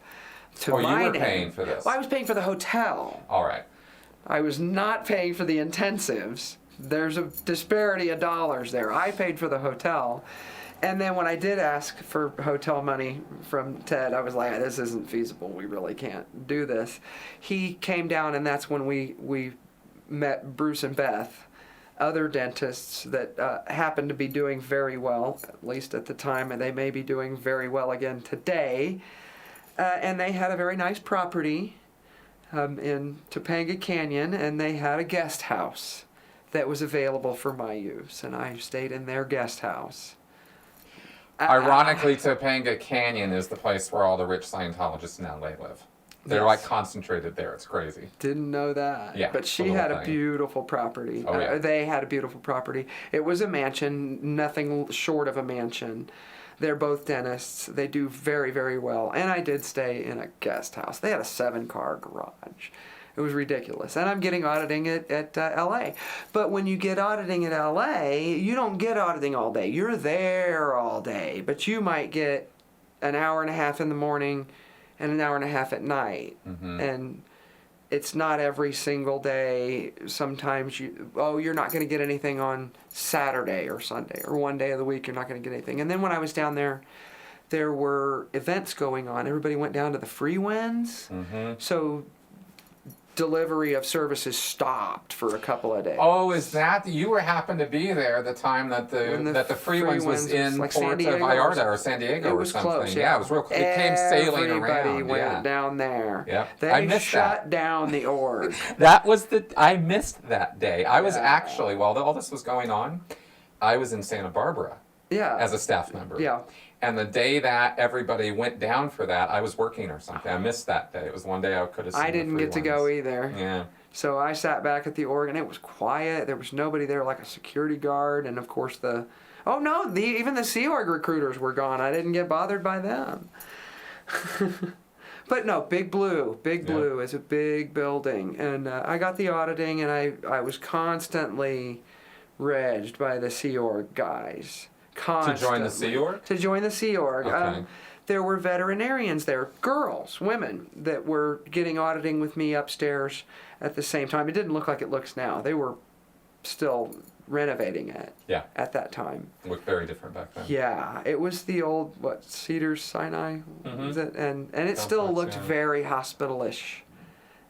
to my you were name. paying for this. Well, I was paying for the hotel. All right. I was not paying for the intensives. There's a disparity of dollars there. I paid for the hotel, and then when I did ask for hotel money from Ted, I was like, this isn't feasible. We really can't do this. He came down, and that's when we met Bruce and Beth, other dentists that happen to be doing very well, at least at the time, and they may be doing very well again today. And they had a very nice property in Topanga Canyon, and they had a guest house that was available for my use, and I stayed in their guest house. Ironically, Topanga Canyon is the place where all the rich Scientologists in LA live. They're like concentrated there. It's crazy. Didn't know that. Yeah. But she had a beautiful property. Oh, yeah. They had a beautiful property. It was a mansion, nothing short of a mansion. They're both dentists. They do very, very well. And I did stay in a guest house. They had a 7-car garage. It was ridiculous. And I'm getting auditing at L.A. But when you get auditing at L.A., you don't get auditing all day. You're there all day. But you might get an hour and a half in the morning and an hour and a half at night. Mm-hmm. And it's not every single day. Sometimes you're not going to get anything on Saturday or Sunday, or one day of the week you're not going to get anything. And then when I was down there, there were events going on. Everybody went down to the free wins. Mm-hmm. So delivery of services stopped for a couple of days. Oh, is that you happened to be there the time that the Free Ones was in like Puerto Vallarta or San Diego or something? Close, yeah, it was real. It came sailing around. Everybody went down there. Yep. They shut down the org. That was I missed that day. I was actually, while all this was going on, I was in Santa Barbara. Yeah. As a staff member. Yeah. And the day that everybody went down for that, I was working or something. I missed that day. It was one day I could have seen I didn't get to go either. Yeah. So I sat back at the org, and it was quiet. There was nobody there, like a security guard, and of course even the Sea Org recruiters were gone. I didn't get bothered by them. But no, Big Blue is a big building, and I got the auditing, and I was constantly regged by the Sea Org guys. Constantly. To join the Sea Org? To join the Sea Org. Okay. There were veterinarians there, women, that were getting auditing with me upstairs at the same time. It didn't look like it looks now. They were still renovating it at that time. It looked very different back then. Yeah, it was the old, Cedars Sinai? Was it? And it still looked very hospital-ish.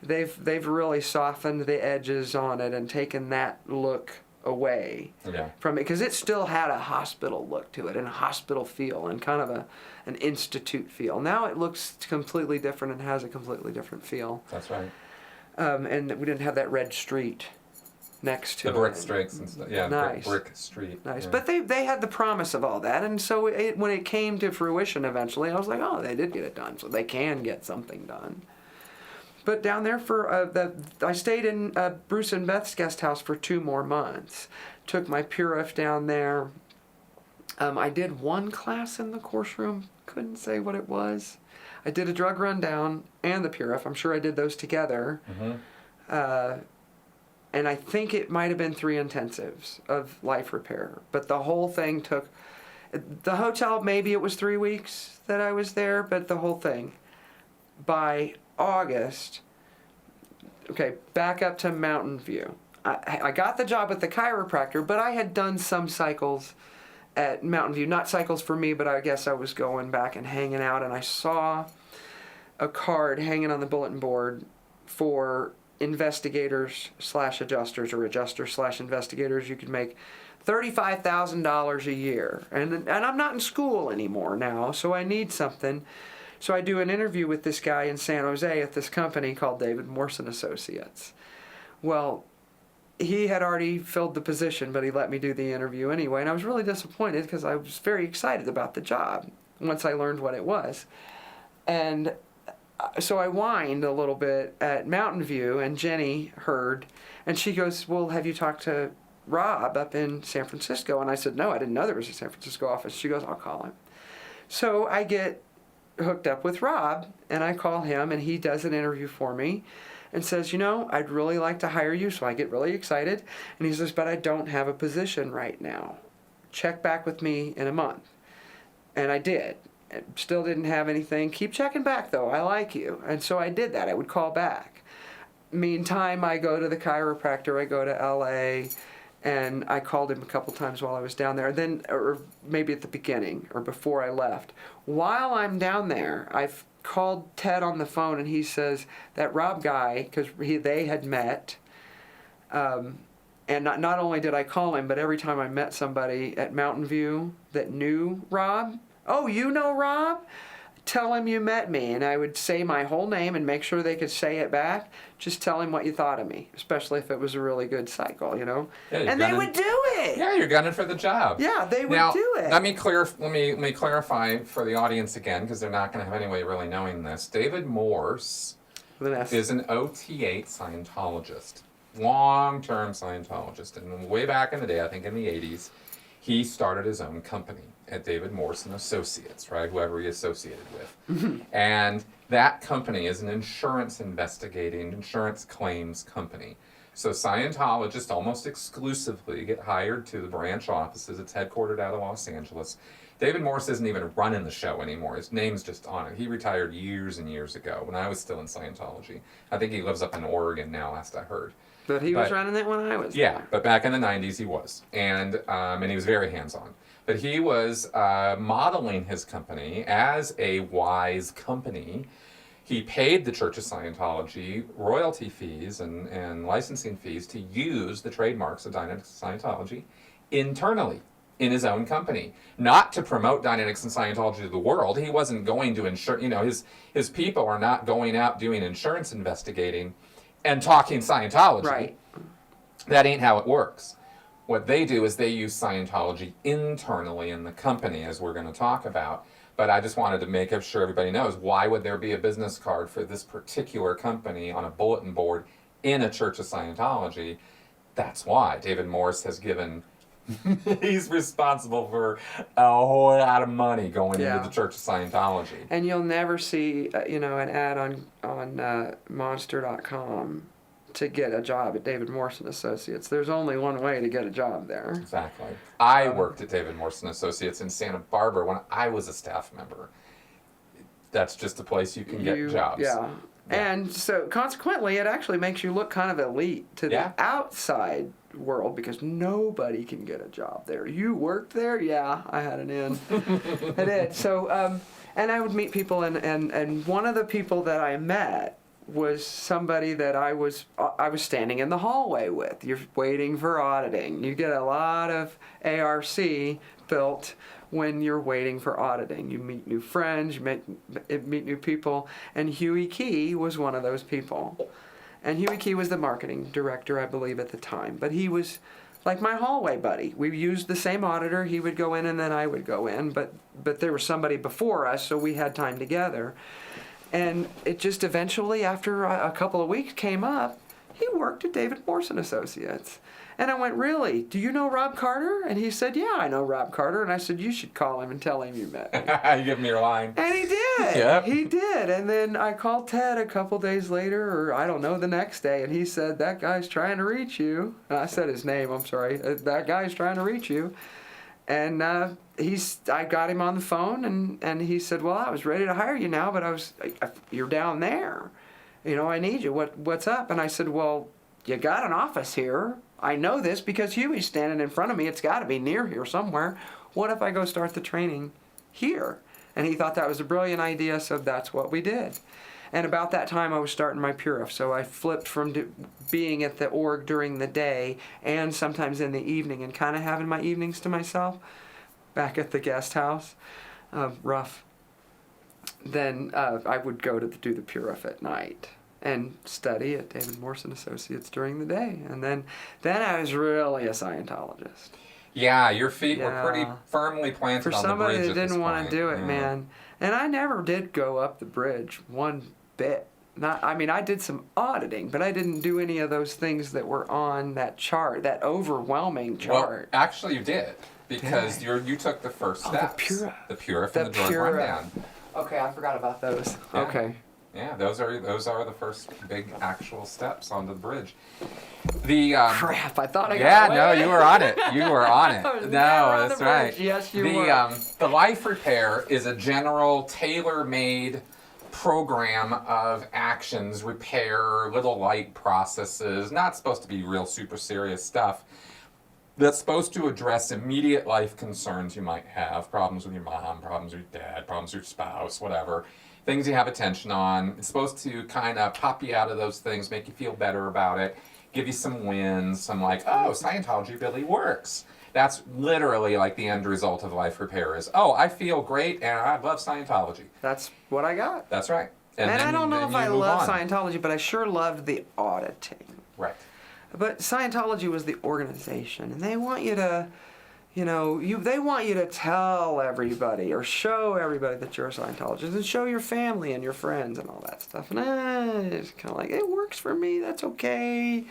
They've really softened the edges on it and taken that look away from it, because it still had a hospital look to it and a hospital feel and kind of an institute feel. Now it looks completely different and has a completely different feel. That's right. And we didn't have that red street next to the brick streets and stuff. Yeah, nice. Brick street. Nice. Yeah. But they had the promise of all that, and so when it came to fruition eventually, I was like, oh, they did get it done, so they can get something done. But down there I stayed in Bruce and Beth's guest house for 2 more months. Took my Purif down there. I did one class in the course room. Couldn't say what it was. I did a drug rundown and the Purif. I'm sure I did those together. Mm-hmm. And I think it might have been 3 intensives of life repair. But the whole thing took... The hotel, maybe it was 3 weeks that I was there, but the whole thing. By August, back up to Mountain View. I got the job with the chiropractor, but I had done some cycles at Mountain View. Not cycles for me, but I guess I was going back and hanging out, and I saw a card hanging on the bulletin board for investigators/adjusters or adjusters/investigators. You could make $35,000 a year. And I'm not in school anymore now, so I need something. So I do an interview with this guy in San Jose at this company called David Morse and Associates. Well, he had already filled the position, but he let me do the interview anyway, and I was really disappointed because I was very excited about the job once I learned what it was. And so I whined a little bit at Mountain View, and Jenny heard, and she goes, well, have you talked to Rob up in San Francisco? And I said, no, I didn't know there was a San Francisco office. She goes, I'll call him. So I get hooked up with Rob, and I call him, and he does an interview for me and says, I'd really like to hire you. So I get really excited, and he says, but I don't have a position right now. Check back with me in a month. And I did. Still didn't have anything. Keep checking back, though. I like you. And so I did that. I would call back. Meantime, I go to the chiropractor. I go to L.A., and I called him a couple times while I was down there. Then, or maybe at the beginning or before I left. While I'm down there, I've called Ted on the phone, and he says that Rob guy, because they had met, and not only did I call him, but every time I met somebody at Mountain View that knew Rob, oh, you know Rob? Tell him you met me. And I would say my whole name and make sure they could say it back. Just tell him what you thought of me, especially if it was a really good cycle, Yeah, and they would do it. Yeah, you're gunning for the job. Yeah, they would do it. Let me clarify for the audience again, because they're not going to have any way of really knowing this. David Morse is an OT8 Scientologist, long-term Scientologist, and way back in the day, I think in the 80s, he started his own company at David Morse and Associates, right? Whoever he associated with. Mm-hmm. And that company is an insurance claims company. So Scientologists almost exclusively get hired to the branch offices. It's headquartered out of Los Angeles. David Morse isn't even running the show anymore. His name's just on it. He retired years and years ago when I was still in Scientology. I think he lives up in Oregon now, last I heard. But he was running it when I was there. But back in the 90s he was. And he was very hands-on. But he was modeling his company as a wise company. he paid the Church of Scientology royalty fees and licensing fees to use the trademarks of Dynamics Scientology internally in his own company, not to promote Dynamics and Scientology to the world. He wasn't going to insure, his people are not going out doing insurance investigating and talking Scientology. Right. That ain't how it works. What they do is they use Scientology internally in the company, as we're going to talk about. But I just wanted to make sure everybody knows, why would there be a business card for this particular company on a bulletin board in a Church of Scientology? That's why David Morse has given, he's responsible for a whole lot of money going into the Church of Scientology. And you'll never see, an ad on Monster.com to get a job at David Morse and Associates. There's only one way to get a job there. Exactly. I worked at David Morse and Associates in Santa Barbara when I was a staff member. That's just a place you can get jobs. Yeah. And so consequently, it actually makes you look kind of elite to the outside world, because nobody can get a job there. You worked there? Yeah, I had an in. I did. So, and I would meet people, and one of the people that I met was somebody that I was standing in the hallway with. You're waiting for auditing. You get a lot of ARC built when you're waiting for auditing. You meet new friends, you meet new people, and Huey Key was one of those people. And Huey Key was the marketing director, I believe, at the time. But he was like my hallway buddy. We used the same auditor. He would go in and then I would go in, but there was somebody before us, so we had time together. And it just eventually, after a couple of weeks, came up, he worked at David Morse and Associates. And I went, really? Do you know Rob Carter? And he said, yeah, I know Rob Carter. And I said, you should call him and tell him you met me. You give me your line. And he did. Yep. He did. And then I called Ted a couple days later, or I don't know, the next day. And he said, that guy's trying to reach you. And I said his name, I'm sorry. That guy's trying to reach you. And I got him on the phone, and he said, well, I was ready to hire you now, but you're down there. I need you. What's up? And I said, well, you got an office here. I know this because Huey's standing in front of me. It's got to be near here somewhere. What if I go start the training here? And he thought that was a brilliant idea, so that's what we did. And about that time, I was starting my Purif, so I flipped from being at the org during the day and sometimes in the evening, and kind of having my evenings to myself back at the guest house. Rough. Then I would go to do the Purif at night and study at David Morse and Associates during the day. And then I was really a Scientologist. Yeah, your feet were pretty firmly planted on the bridge. For somebody that didn't want point. to do it, man. And I never did go up the bridge one bit. I did some auditing, but I didn't do any of those things that were on that chart, that overwhelming chart. Well, actually you did, because you took the first steps. The Purif and the drug rundown. Okay, I forgot about those. Yeah. Okay. Yeah, those are the first big actual steps onto the bridge. Crap! I thought I got Yeah, away. no, you were on it. You were on it. No, that's right. Yes, you were. The Life Repair is a general, tailor-made program of actions, repair, little light processes. Not supposed to be real super serious stuff. That's supposed to address immediate life concerns you might have, problems with your mom, problems with your dad, problems with your spouse, whatever. Things you have attention on. It's supposed to kind of pop you out of those things, make you feel better about it, give you some wins, some like, oh, Scientology really works. That's literally like the end result of Life Repair is, oh, I feel great and I love Scientology. That's what I got. That's right. And I don't know if I love Scientology, but I sure loved the auditing. Right. But Scientology was the organization, and they want you to, they want you to tell everybody or show everybody that you're a Scientologist, and show your family and your friends and all that stuff. And it's kind of like, it works for me, that's okay.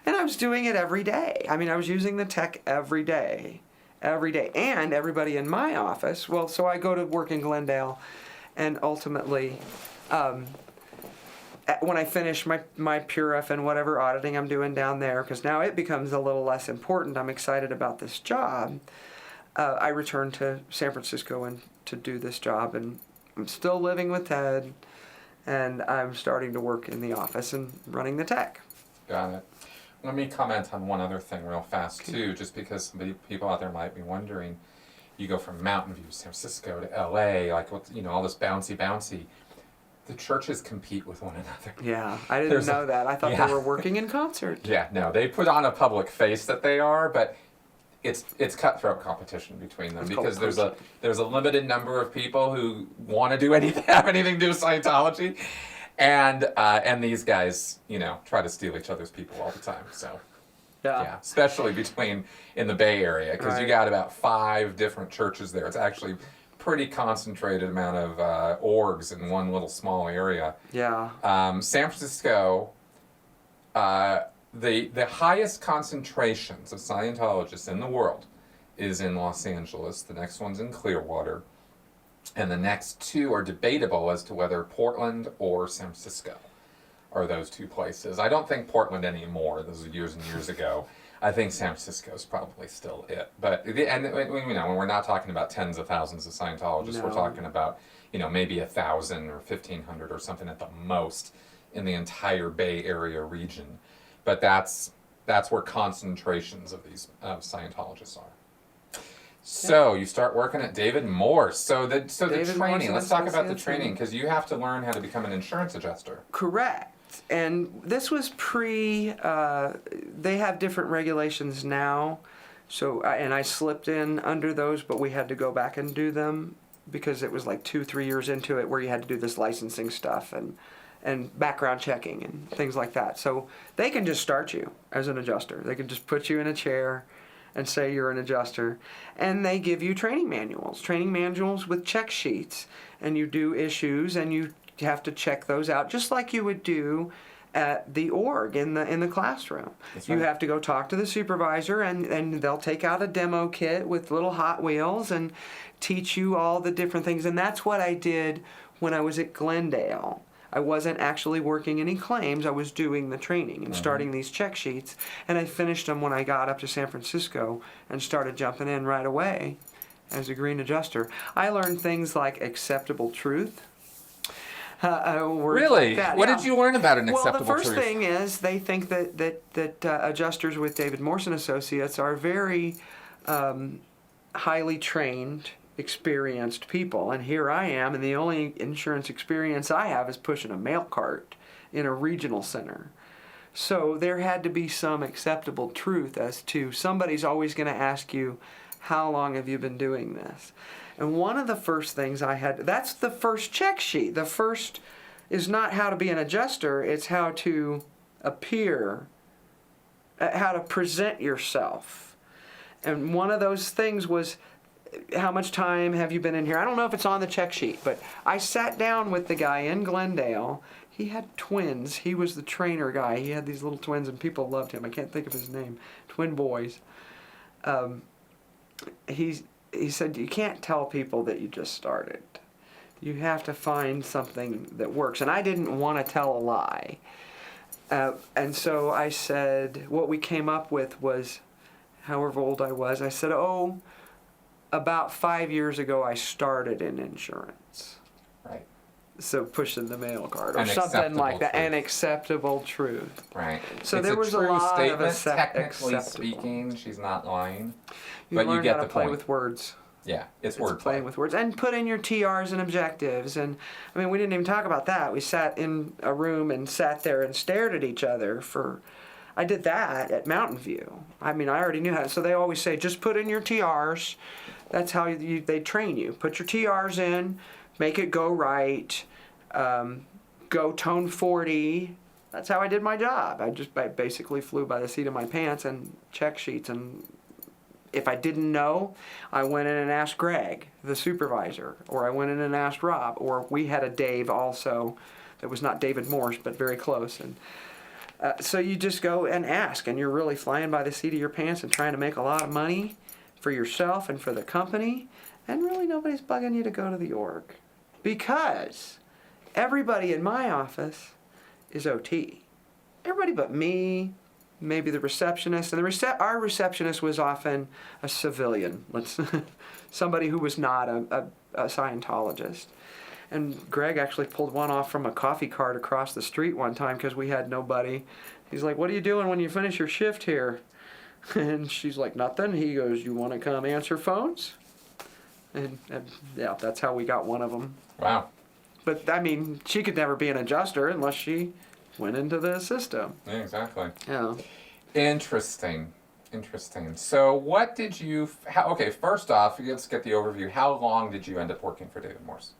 And I was doing it every day. I was using the tech every day. And everybody in my office, so I go to work in Glendale, and ultimately, when I finish my Purif and whatever auditing I'm doing down there, because now it becomes a little less important, I'm excited about this job, I return to San Francisco and to do this job, and I'm still living with Ted, and I'm starting to work in the office and running the tech. Got it. Let me comment on one other thing real fast, too, just because people out there might be wondering. You go from Mountain View, San Francisco to L.A., like, all this bouncy. the churches compete with one another. Yeah, I didn't know that. I thought yeah. they were working in concert. Yeah, no, they put on a public face that they are, but it's cutthroat competition between them because there's a limited number of people who want to do anything, have anything to do with Scientology, and these guys, try to steal each other's people all the time. So. Yeah, especially in the Bay Area, because you got about 5 different churches there. It's actually pretty concentrated amount of orgs in one little small area. Yeah. San Francisco, the highest concentrations of Scientologists in the world is in Los Angeles. The next one's in Clearwater. And the next 2 are debatable as to whether Portland or San Francisco are those 2 places. I don't think Portland anymore. Those were years and years ago. I think San Francisco is probably still it. But when we're not talking about tens of thousands of Scientologists, we're talking about maybe 1,000 or 1,500 or something at the most in the entire Bay Area region. But that's where concentrations of these Scientologists are. So you start working at David Morse. So the training. Let's talk about the training, because you have to learn how to become an insurance adjuster. Correct. And this was they have different regulations now. So, and I slipped in under those, but we had to go back and do them because it was like 2-3 years into it where you had to do this licensing stuff and background checking and things like that. So they can just start you as an adjuster. They can just put you in a chair and say you're an adjuster. And they give you training manuals with check sheets. And you do issues and you have to check those out just like you would do at the org in the classroom. That's right. You have to go talk to the supervisor and they'll take out a demo kit with little Hot Wheels and teach you all the different things. And that's what I did when I was at Glendale. I wasn't actually working any claims. I was doing the training and starting these check sheets. And I finished them when I got up to San Francisco and started jumping in right away as a green adjuster. I learned things like acceptable truth. Really? Like what did you learn about an acceptable truth? Well, the first thing is they think that adjusters with David Morse and Associates are very highly trained, experienced people. And here I am, and the only insurance experience I have is pushing a mail cart in a regional center. So there had to be some acceptable truth as to somebody's always going to ask you, how long have you been doing this? And one of the first things that's the first check sheet. The first is not how to be an adjuster, it's how to appear, how to present yourself. And one of those things was, how much time have you been in here? I don't know if it's on the check sheet, but I sat down with the guy in Glendale. He had twins. He was the trainer guy. He had these little twins, and people loved him. I can't think of his name. Twin boys. He said, you can't tell people that you just started. You have to find something that works. And I didn't want to tell a lie. And so I said, what we came up with was, however old I was, I said, about 5 years ago I started in insurance. Right. So pushing the mail card or something like that. An acceptable truth. Right. So it's there was a lot statement. of Technically speaking, she's not lying. But learn you get how the to play point. with words. Yeah, it's wordplay. Playing with words. And put in your TRs and objectives. And I mean, we didn't even talk about that. We sat in a room and sat there and stared at each other I did that at Mountain View. I mean, I already knew how. So they always say, just put in your TRs. That's how they train you. Put your TRs in, make it go right, go tone 40. That's how I did my job. I basically flew by the seat of my pants and check sheets. And if I didn't know, I went in and asked Greg, the supervisor, or I went in and asked Rob, or we had a Dave also that was not David Morse, but very close. And so you just go and ask, and you're really flying by the seat of your pants and trying to make a lot of money for yourself and for the company, and really nobody's bugging you to go to the org. Because everybody in my office is OT. Everybody but me, maybe the receptionist, and our receptionist was often a civilian, somebody who was not a Scientologist. And Greg actually pulled one off from a coffee cart across the street one time because we had nobody. He's like, what are you doing when you finish your shift here? And she's like, nothing. He goes, you want to come answer phones? And yeah, that's how we got one of them. Wow. But, I mean, she could never be an adjuster unless she went into the system. Yeah, exactly. Yeah. Interesting. So what did you... okay, first off, let's get the overview. How long did you end up working for David Morse?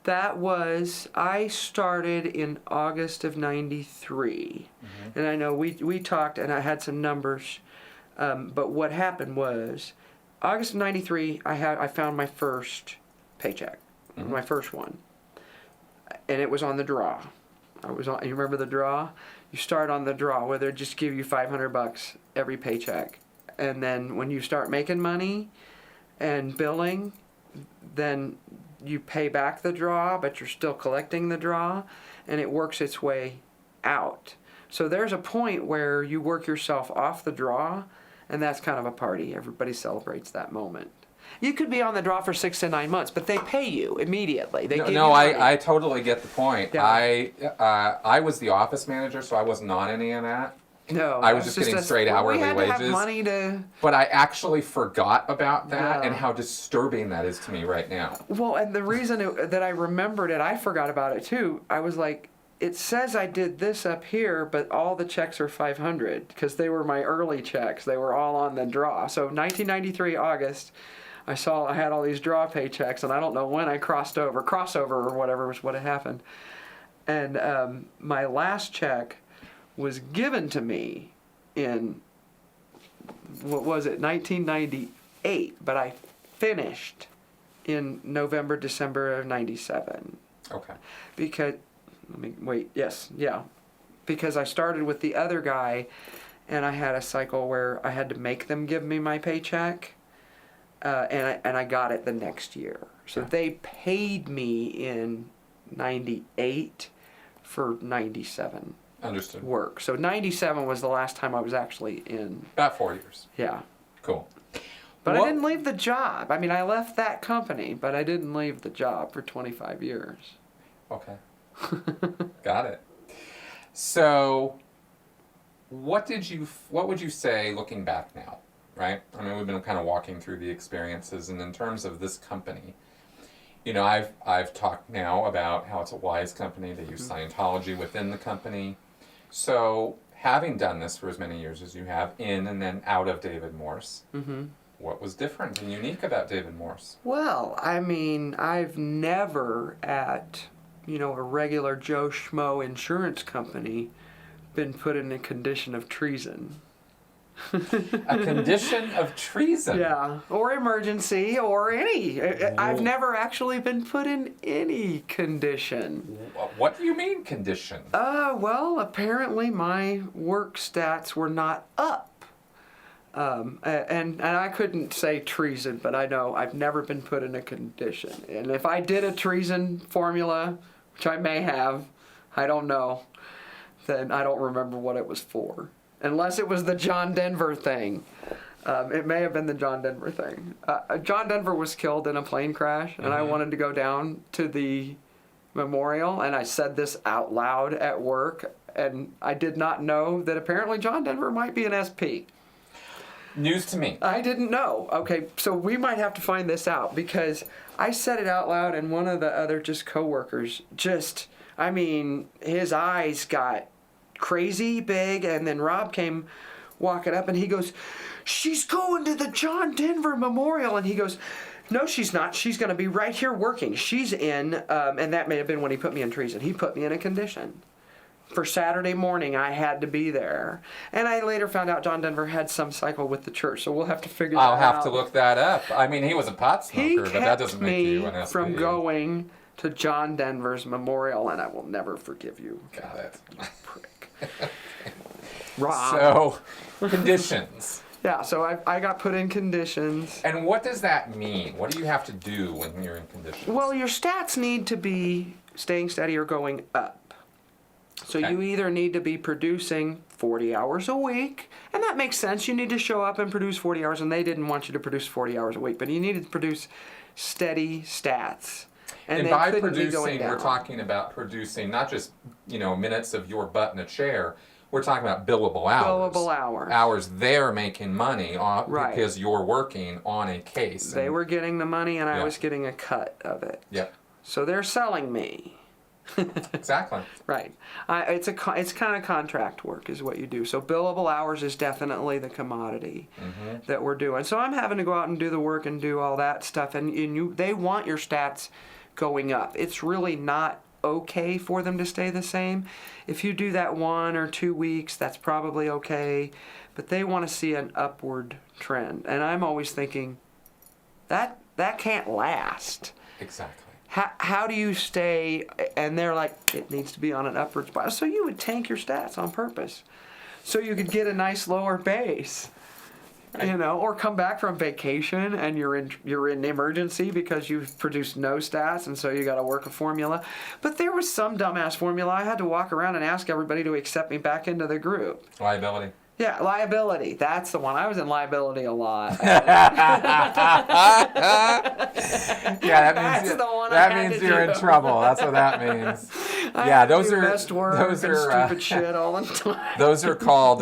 That was, I started in August of 93. Mm-hmm. And I know we talked and I had some numbers, but what happened was, August of 93, I found my first paycheck, mm-hmm. my first one. And it was on the draw. You remember the draw? You start on the draw where they just give you $500 every paycheck. And then when you start making money and billing, then you pay back the draw, but you're still collecting the draw, and it works its way out. So there's a point where you work yourself off the draw, and that's kind of a party. Everybody celebrates that moment. You could be on the draw for 6 to 9 months, but they pay you immediately. I totally get the point. Yeah. I was the office manager, so I wasn't on any of that. No, I was just getting straight hourly wages. We had to have money to... But I actually forgot about that and how disturbing that is to me right now. Well, and the reason that I remembered it, I forgot about it too. I was like, it says I did this up here, but all the checks are $500 because they were my early checks. They were all on the draw. So 1993 August, I had all these draw paychecks, and I don't know when I crossover or whatever was what had happened. And my last check was given to me in, 1998, but I finished in November, December of 97. Okay. Because I started with the other guy, and I had a cycle where I had to make them give me my paycheck, and I got it the next year. So they paid me in 98 for 97. Understood. Work. So 97 was the last time I was actually in. About 4 years. Yeah. Cool. But I didn't leave the job. I mean, I left that company, but I didn't leave the job for 25 years. Okay. Got it. So, what would you say looking back now, right? I mean, we've been kind of walking through the experiences, and in terms of this company, you know, I've talked now about how it's a wise company. They use Scientology within the company. So, having done this for as many years as you have, in and then out of David Morse, what was different and unique about David Morse? Well, I mean, I've never at, a regular Joe Schmo insurance company been put in a condition of treason. A condition of treason? Yeah, or emergency, or any. I've never actually been put in any condition. What do you mean, condition? Well, apparently my work stats were not up. And I couldn't say treason, but I know I've never been put in a condition. And if I did a treason formula, which I may have, I don't know, then I don't remember what it was for. Unless it was the John Denver thing. It may have been the John Denver thing. John Denver was killed in a plane crash, and I wanted to go down to the memorial, and I said this out loud at work, and I did not know that apparently John Denver might be an SP. News to me. I didn't know. Okay, so we might have to find this out, because I said it out loud, and one of the other coworkers his eyes got crazy big, and then Rob came walking up, and he goes, "She's going to the John Denver Memorial," and he goes, "No, she's not. She's going to be right here working. She's in," and that may have been when he put me in treason. He put me in a condition. For Saturday morning, I had to be there. And I later found out John Denver had some cycle with the church, so we'll have to figure that out. I'll have to look that up. I mean, he was a pot smoker, but that doesn't make you an SP. He kept me from going to John Denver's memorial, and I will never forgive you. Got it. Prick. Rob. So, conditions. Yeah, so I got put in conditions. And what does that mean? What do you have to do when you're in conditions? Well, your stats need to be staying steady or going up. So you either need to be producing 40 hours a week, and that makes sense. You need to show up and produce 40 hours, and they didn't want you to produce 40 hours a week, but you needed to produce steady stats. And by producing, we're talking about producing not just, minutes of your butt in a chair. We're talking about billable hours. Billable hours. Hours they're making money because you're working on a case. They were getting the money, and I was getting a cut of it. Yep. So they're selling me. Exactly. Right. It's kind of contract work is what you do. So billable hours is definitely the commodity that we're doing. So I'm having to go out and do the work and do all that stuff. And they want your stats going up. It's really not okay for them to stay the same. If you do that 1 or 2 weeks, that's probably okay. But they want to see an upward trend. And I'm always thinking, that can't last. Exactly. How do you stay? And they're like, it needs to be on an upward spiral. So you would tank your stats on purpose, so you could get a nice lower base, or come back from vacation and you're in emergency because you've produced no stats, and so you got to work a formula. But there was some dumbass formula I had to walk around and ask everybody to accept me back into the group. Liability. Yeah, liability. That's the one. I was in liability a lot. That means you're in trouble. That's what that means. Those are stupid shit all the time. Those are called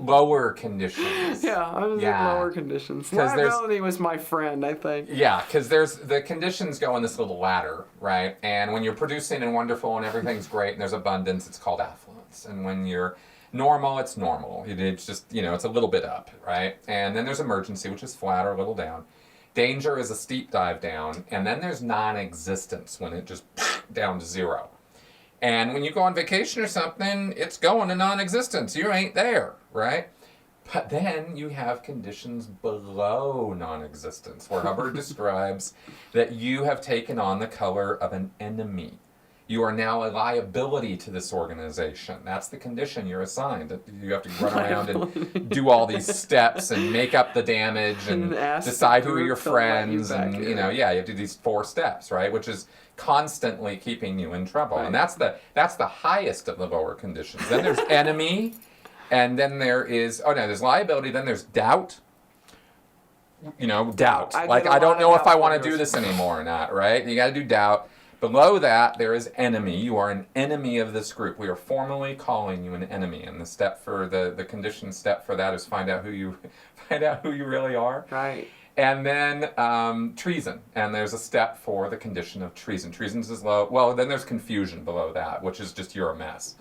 lower conditions. Yeah, I was in lower conditions. Liability was my friend, I think. Yeah, because the conditions go in this little ladder, right? And when you're producing and wonderful and everything's great and there's abundance, it's called affluence. And when you're normal, it's normal. It's just, it's a little bit up, right? And then there's emergency, which is flat or a little down. Danger is a steep dive down. And then there's non-existence, when it just down to zero. And when you go on vacation or something, it's going to non-existence. You ain't there, right? But then you have conditions below non-existence, where Hubbard describes that you have taken on the color of an enemy. You are now a liability to this organization. That's the condition you're assigned. That you have to run around and do all these steps and make up the damage and decide who are your friends. And, you have to do these 4 steps, right? Which is constantly keeping you in trouble. Right. And that's the highest of the lower conditions. Then there's enemy, and then there's liability, then there's doubt. Doubt. I don't know if I want to do this anymore or not, right? You got to do doubt. Below that, there is enemy. You are an enemy of this group. We are formally calling you an enemy. And the step for the condition step for that is find out who you really are. Right. And then treason. And there's a step for the condition of treason. Treason is low. Well, then there's confusion below that, which is just you're a mess.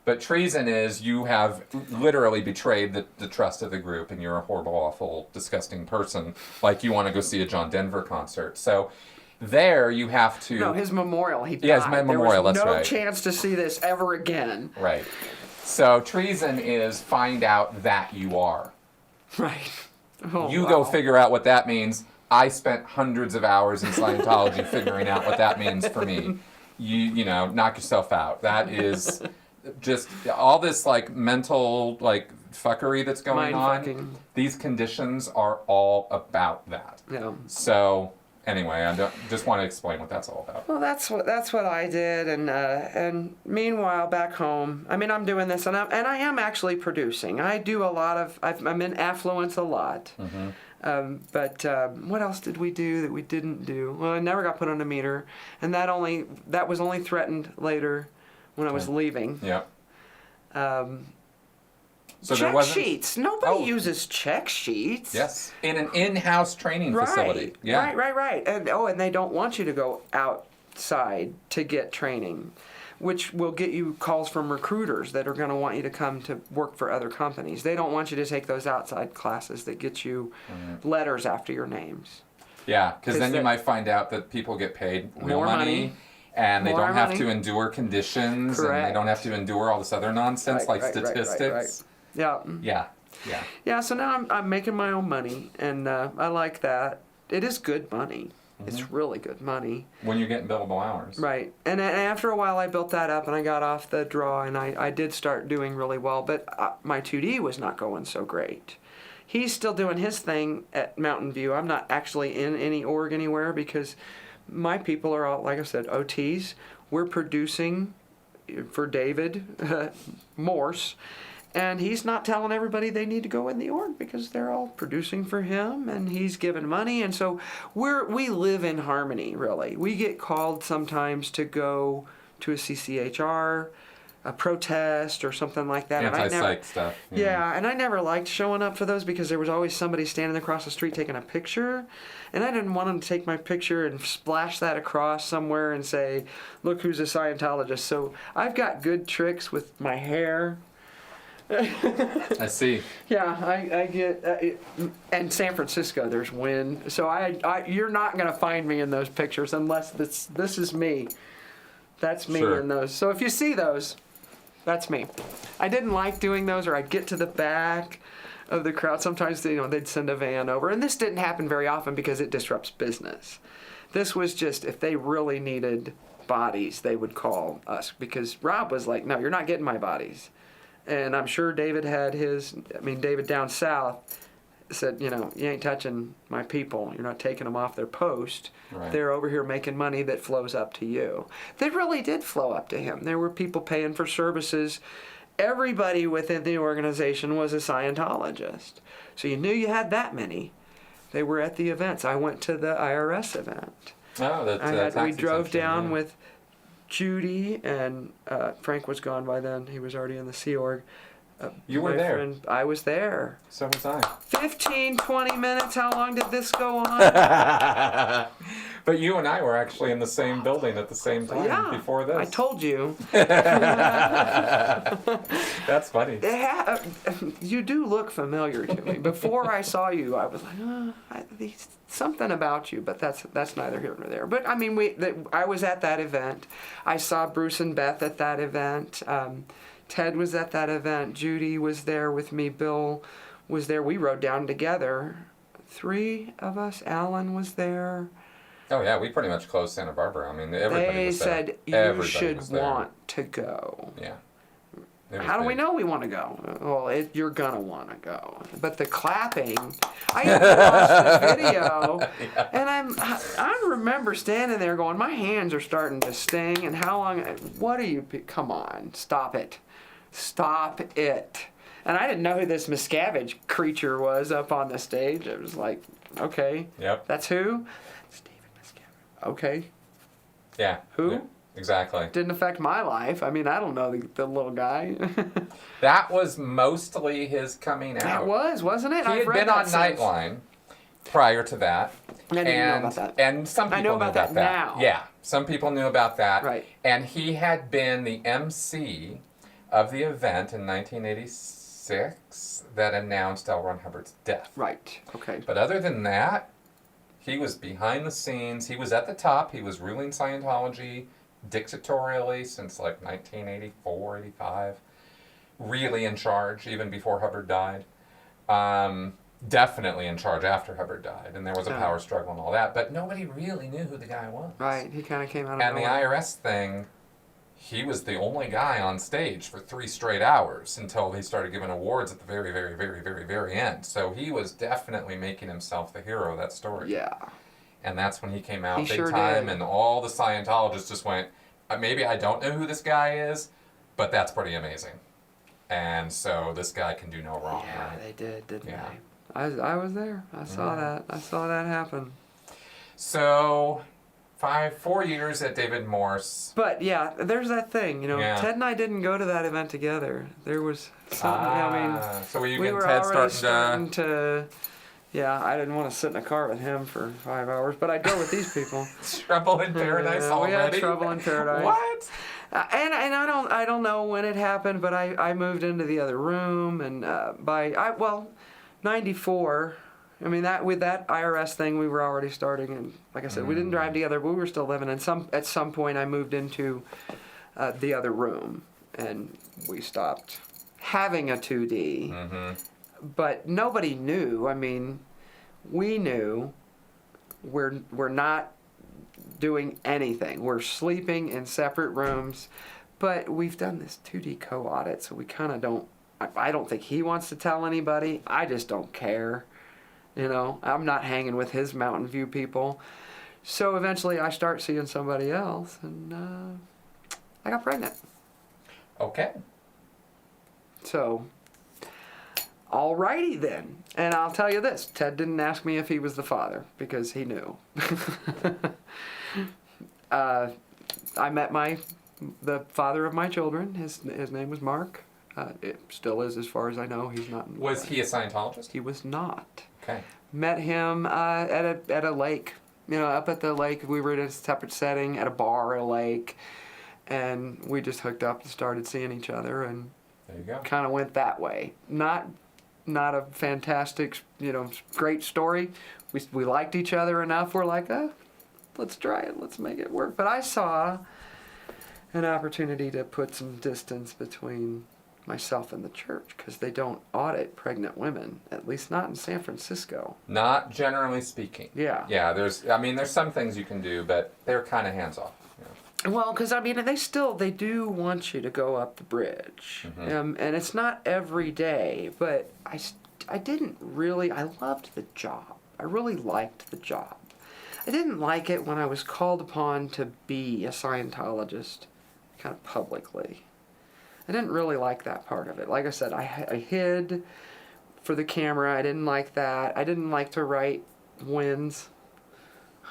But treason is you have literally betrayed the trust of the group, and you're a horrible, awful, disgusting person. Like you want to go see a John Denver concert. So there you have to... No, his memorial. He died. Yeah, his memorial, that's right. There was no chance to see this ever again. Right. So treason is find out that you are. Right. Go figure out what that means. I spent hundreds of hours in Scientology figuring out what that means for me. You knock yourself out. That is just all this mental fuckery that's going on. These conditions are all about that. Yeah. So anyway, I just want to explain what that's all about. Well, that's what I did, and meanwhile back home, I'm doing this, and I am actually producing. I do a lot of. I'm in affluence a lot. Mm-hmm. But what else did we do that we didn't do? Well, I never got put on a meter, and that was only threatened later when I was leaving. Yeah. So check sheets. Nobody uses check sheets. Yes. In an in-house training facility. Yeah. Right. And they don't want you to go outside to get training, which will get you calls from recruiters that are going to want you to come to work for other companies. They don't want you to take those outside classes that get you letters after your names. Yeah, because then you might find out that people get paid real money. And they don't have to endure conditions. Correct. And they don't have to endure all this other nonsense statistics. Right. Yeah, so now I'm making my own money, and I like that. It is good money. Mm-hmm. It's really good money. When you're getting billable hours. Right. And after a while, I built that up, and I got off the draw, and I did start doing really well. But my 2D was not going so great. He's still doing his thing at Mountain View. I'm not actually in any org anywhere because my people are all, like I said, OTs. We're producing for David Morse. And he's not telling everybody they need to go in the org because they're all producing for him, and he's giving money. And so we live in harmony, really. We get called sometimes to go to a CCHR a protest or something like that. Anti-psych stuff. Yeah, and I never liked showing up for those because there was always somebody standing across the street taking a picture, and I didn't want them to take my picture and splash that across somewhere and say, look who's a Scientologist. So I've got good tricks with my hair. I see. Yeah, I get, and San Francisco, there's wind, so you're not gonna find me in those pictures unless this is me. That's me in those. So if you see those, that's me. I didn't like doing those, or I'd get to the back of the crowd. Sometimes they'd send a van over, and this didn't happen very often because it disrupts business. This was just if they really needed bodies, they would call us because Rob was like, "No, you're not getting my bodies." And I'm sure David had his. David down south said, you ain't touching my people. You're not taking them off their post. Right. They're over here making money that flows up to you. They really did flow up to him. There were people paying for services. Everybody within the organization was a Scientologist. So you knew you had that many. They were at the events. I went to the IRS event. Oh, we drove down with Judy, and Frank was gone by then. He was already in the Sea Org. You were there. Friend, I was there. So was I. 15, 20 minutes. How long did this go on? But you and I were actually in the same building at the same time before this. I told you. That's funny. You do look familiar to me. Before I saw you, I was like, something about you, but that's neither here nor there. But I was at that event. I saw Bruce and Beth at that event. Ted was at that event. Judy was there with me. Bill was there. We rode down together. 3 of us. Alan was there. Oh, yeah. We pretty much closed Santa Barbara. Everybody was there. They said, you should want to go. Yeah. How do we know we want to go? Well, you're going to want to go. But the clapping, I watched the video, and I remember standing there going, my hands are starting to sting, and how long, come on, stop it. Stop it. And I didn't know who this Miscavige creature was up on the stage. It was like, okay. Yep. That's who? It's David Miscavige. Okay. Yeah. Who? Yeah, exactly. Didn't affect my life. I don't know the little guy. That was mostly his coming out. That was, wasn't it? He had been on Nightline prior to that. I didn't know about that. And some people know about that now. Yeah. Some people knew about that. Right. And he had been the MC of the event in 1986 that announced L. Ron Hubbard's death. Right. Okay. But other than that, he was behind the scenes. He was at the top. He was ruling Scientology dictatorially since like 1984, 85. Really in charge, even before Hubbard died. Definitely in charge after Hubbard died. And there was a power struggle and all that. But nobody really knew who the guy was. Right. He kind of came out of And nowhere. the IRS thing, he was the only guy on stage for 3 straight hours until they started giving awards at the very, very, very, very, very end. So he was definitely making himself the hero of that story. Yeah. And that's when he came out big sure time, did. and all the Scientologists just went, maybe I don't know who this guy is, but that's pretty amazing. And so this guy can do no wrong. Yeah, right? they did, didn't Yeah. they? I was there. I saw that. I saw that happen. So 4 years at David Morse. But yeah, there's that thing, Yeah. Ted and I didn't go to that event together. There was something, So were you we and were Ted already starting to, I didn't want to sit in a car with him for 5 hours, but I'd go with these people. Trouble in Paradise already? We had Trouble in Paradise. What? And I don't know when it happened, but I moved into the other room, and by 94. With that IRS thing, we were already starting, and like I said, we didn't drive together, but we were still living. And at some point, I moved into the other room, and we stopped having a 2D. Mm-hmm. But nobody knew. We knew we're not doing anything. We're sleeping in separate rooms, but we've done this 2D co-audit, so we kind of don't. I don't think he wants to tell anybody. I just don't care. I'm not hanging with his Mountain View people. So eventually I start seeing somebody else, and I got pregnant. Okay. So, alrighty then. And I'll tell you this, Ted didn't ask me if he was the father, because he knew. I met my the father of my children. His name was Mark. It still is, as far as I know. He's not. Was he a Scientologist? He was not. Okay. Met him at a lake. Up at the lake. We were in a separate setting at a bar at a lake, and we just hooked up and started seeing each other, and there you go. Kind of went that way. Not a fantastic, great story. We liked each other enough. We're like, let's try it. Let's make it work. But I saw an opportunity to put some distance between myself and the church, because they don't audit pregnant women, at least not in San Francisco. Not generally speaking. Yeah. Yeah, there's some things you can do, but they're kind of hands off. Well, because they do want you to go up the bridge, and it's not every day. But I didn't really. I loved the job. I really liked the job. I didn't like it when I was called upon to be a Scientologist, kind of publicly. I didn't really like that part of it. Like I said, I hid for the camera. I didn't like that. I didn't like to write wins.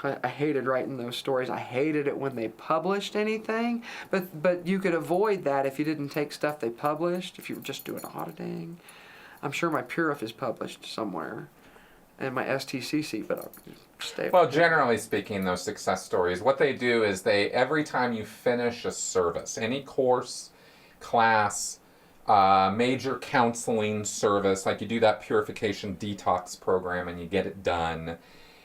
I hated writing those stories. I hated it when they published anything. But you could avoid that if you didn't take stuff they published, if you were just doing auditing. I'm sure my Purif is published somewhere, and my STCC, but I'll stay. Well, generally speaking, those success stories, what they do is every time you finish a service, any course, class, major counseling service, like you do that purification detox program and you get it done,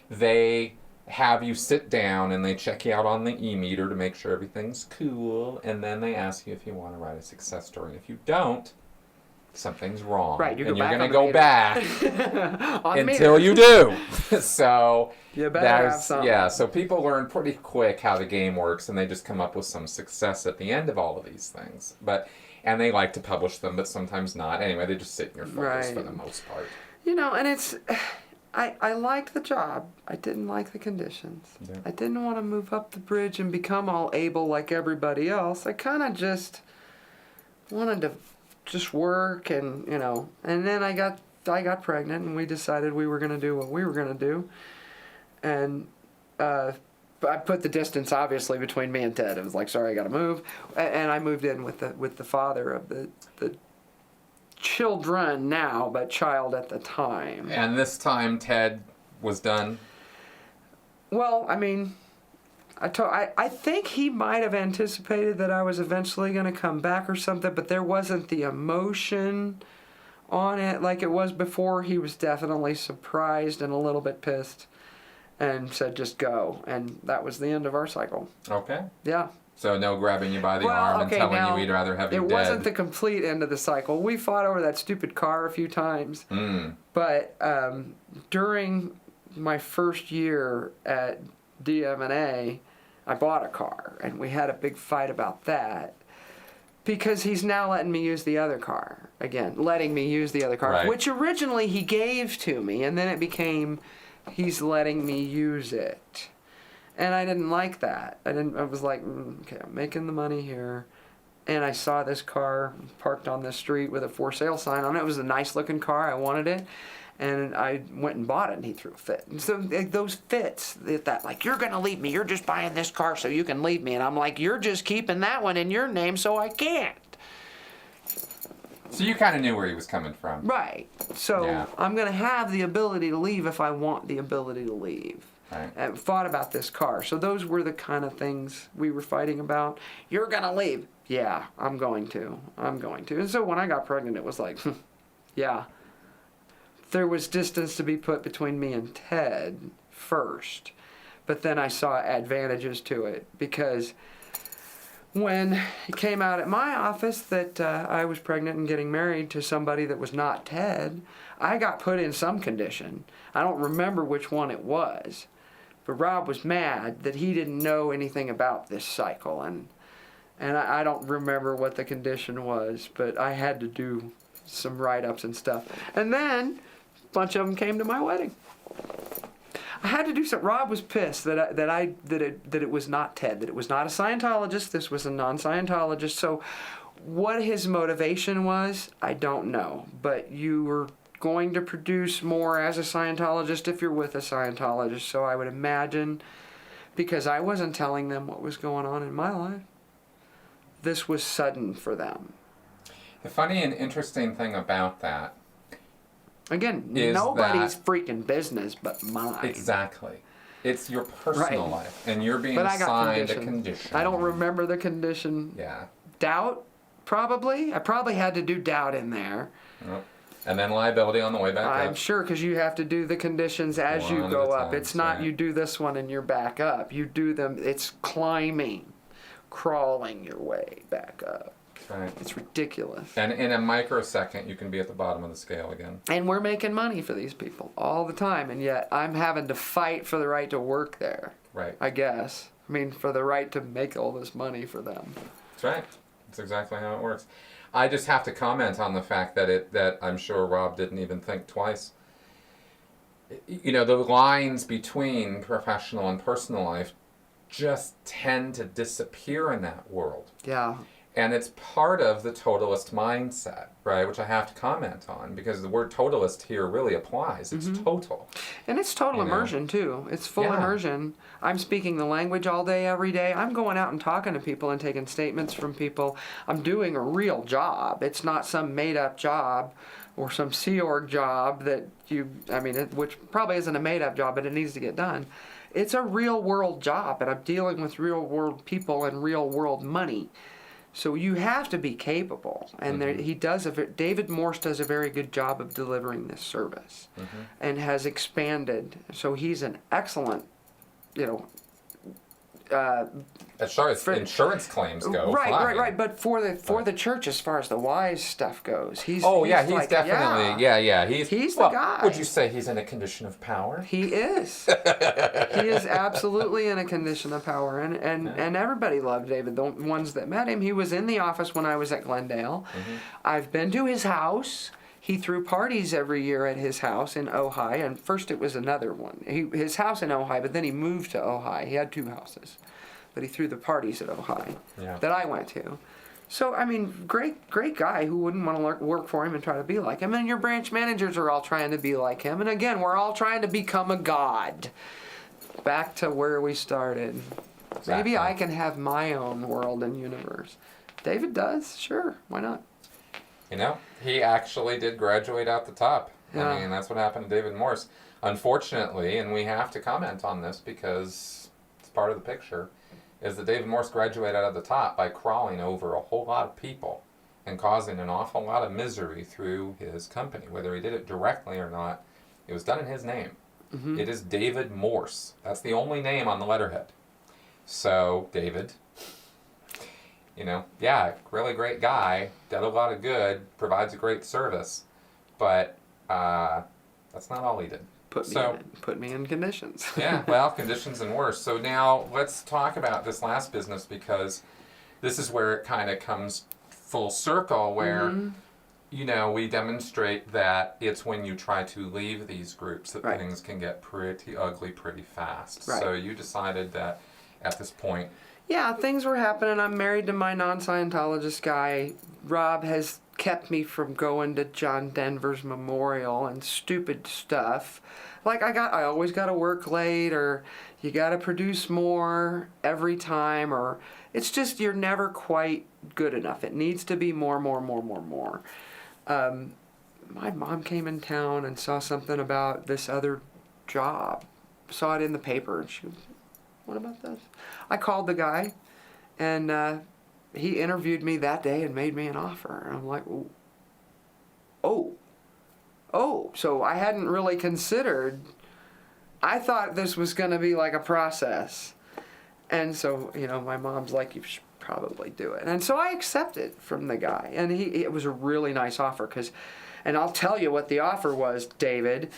they have you sit down and they check you out on the e-meter to make sure everything's cool, and then they ask you if you want to write a success story. If you don't, something's wrong. Right, you're going to go back until meter. you do. So you better have something. Yeah, so people learn pretty quick how the game works, and they just come up with some success at the end of all of these things. And they like to publish them, but sometimes not. Anyway, they just sit in your photos for the most part. And it's... I liked the job. I didn't like the conditions. Yeah. I didn't want to move up the bridge and become all able like everybody else. I kind of just wanted to just work and then I got pregnant, and we decided we were going to do what we were going to do. And I put the distance obviously between me and Ted. It was like, sorry, I got to move. And I moved in with the father of the children now, but child at the time. And this time Ted was done? Well, I think he might have anticipated that I was eventually going to come back or something, but there wasn't the emotion on it like it was before. He was definitely surprised and a little bit pissed and said, just go. And that was the end of our cycle. Okay. Yeah. So no grabbing you by the arm and telling you we'd rather have you dead. It wasn't the complete end of the cycle. We fought over that stupid car a few times. But during my first year at DM&A, I bought a car, and we had a big fight about that. Because he's now letting me use the other car. Again, letting me use the other car. Right. Which originally he gave to me, and then it became he's letting me use it. And I didn't like that. I was like, okay, I'm making the money here. And I saw this car parked on the street with a for sale sign on it. It was a nice looking car. I wanted it. And I went and bought it, and he threw a fit. And so those fits, that like, you're going to leave me. You're just buying this car so you can leave me. And I'm like, you're just keeping that one in your name so I can't. So you kind of knew where he was coming from. Right. So I'm going to have the ability to leave if I want the ability to leave. Right. And fought about this car. So those were the kind of things we were fighting about. You're going to leave. Yeah, I'm going to. And so when I got pregnant, it was like, yeah. There was distance to be put between me and Ted first. But then I saw advantages to it. Because when it came out at my office that I was pregnant and getting married to somebody that was not Ted, I got put in some condition. I don't remember which one it was. But Rob was mad that he didn't know anything about this cycle, and I don't remember what the condition was, but I had to do some write-ups and stuff. And then a bunch of them came to my wedding. I had to do something. Rob was pissed that it was not Ted, that it was not a Scientologist. This was a non-Scientologist. So what his motivation was, I don't know. But you were going to produce more as a Scientologist if you're with a Scientologist. So I would imagine, because I wasn't telling them what was going on in my life. this was sudden for them. The funny and interesting thing about that, again, is nobody's freaking business but mine. Exactly. It's your personal life, and you're being But I got assigned a condition. I don't remember the condition. Yeah. Doubt, probably. I probably had to do doubt in there. Yep. And then liability on the way back up. I'm sure, because you have to do the conditions as you go up. It's not you do this one and you're back up. You do them, it's climbing, crawling your way back up. Right. It's ridiculous. And in a microsecond, you can be at the bottom of the scale again. And we're making money for these people all the time, and yet I'm having to fight for the right to work there. Right. I guess. I mean, for the right to make all this money for them. That's right. That's exactly how it works. I just have to comment on the fact that I'm sure Rob didn't even think twice. You know, the lines between professional and personal life just tend to disappear in that world. Yeah. And it's part of the totalist mindset, right? Which I have to comment on, because the word totalist here really applies. It's total. And it's total immersion, too. It's full immersion. I'm speaking the language all day, every day. I'm going out and talking to people and taking statements from people. I'm doing a real job. It's not some made-up job or some Sea Org job that which probably isn't a made-up job, but it needs to get done. It's a real-world job, and I'm dealing with real-world people and real-world money. So you have to be capable, and David Morse does a very good job of delivering this service, and has expanded. So he's an excellent, as far as insurance claims go, right. But for the church, as far as the wise stuff goes, he's definitely he's the guy. Would you say he's in a condition of power? He is. He is absolutely in a condition of power, and everybody loved David. The ones that met him, he was in the office when I was at Glendale. I've been to his house. He threw parties every year at his house in Ojai, and first it was another one. His house in Ojai, but then he moved to Ojai. He had 2 houses, but he threw the parties at Ojai that I went to. So, I mean, great guy. Who wouldn't want to work for him and try to be like him? And your branch managers are all trying to be like him. And again, we're all trying to become a god. Back to where we started. Exactly. Maybe I can have my own world and universe. David does, sure. Why not? You know, he actually did graduate out the top. Yeah. I mean, that's what happened to David Morse. Unfortunately, and we have to comment on this because it's part of the picture, is that David Morse graduated out of the top by crawling over a whole lot of people and causing an awful lot of misery through his company. Whether he did it directly or not, it was done in his name. It is David Morse. That's the only name on the letterhead. So, David... really great guy, did a lot of good, provides a great service, but that's not all he did. Put me in conditions. Conditions and worse. So now let's talk about this last business, because this is where it kind of comes full circle, where we demonstrate that it's when you try to leave these groups that things can get pretty ugly pretty fast. Right. So you decided that at this point... Yeah, things were happening. I'm married to my non-Scientologist guy. Rob has kept me from going to John Denver's memorial and stupid stuff. Like, I always got to work late, or you got to produce more every time, or it's just you're never quite good enough. It needs to be more. My mom came in town and saw something about this other job. Saw it in the paper, and she was, what about this? I called the guy, and he interviewed me that day and made me an offer. And I'm like, oh, so I hadn't really considered. I thought this was going to be like a process. And so, my mom's like, you should probably do it. And so I accepted from the guy. And it was a really nice offer, and I'll tell you what the offer was, David.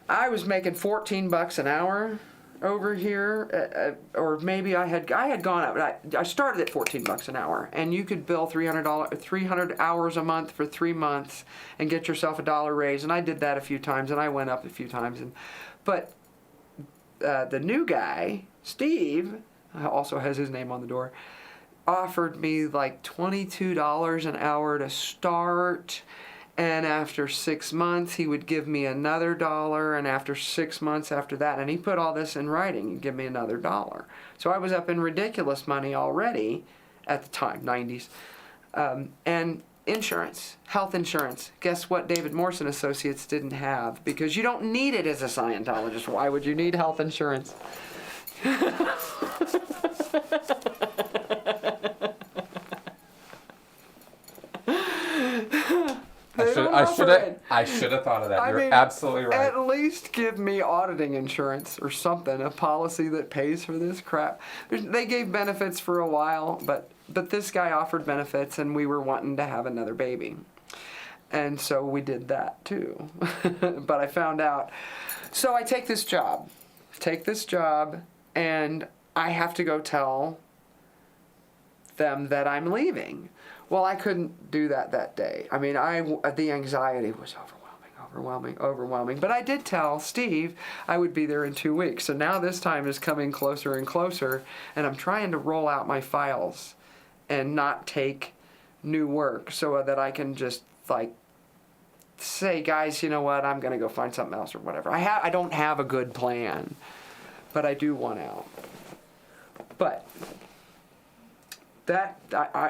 I was making $14 an hour over here, or maybe I had gone up. I started at $14 an hour, and you could bill $300 hours a month for 3 months and get yourself a $1 raise. And I did that a few times, and I went up a few times. But the new guy, Steve, also has his name on the door, offered me like $22 an hour to start. And after 6 months, he would give me another $1, and after 6 months after that, and he put all this in writing, he'd give me another $1. So I was up in ridiculous money already at the time, 90s. And insurance, health insurance. Guess what David Morse and Associates didn't have? Because you don't need it as a Scientologist. Why would you need health insurance? I should have thought of that. You're absolutely right. At least give me auditing insurance or something, a policy that pays for this crap. They gave benefits for a while, but this guy offered benefits, and we were wanting to have another baby. And so we did that too. But I found out. So I take this job, and I have to go tell them that I'm leaving. Well, I couldn't do that day. I mean, the anxiety was overwhelming. But I did tell Steve I would be there in 2 weeks. So now this time is coming closer and closer, and I'm trying to roll out my files and not take new work so that I can just, like, say, guys, you know what, I'm going to go find something else or whatever. I don't have a good plan, but I do want out. But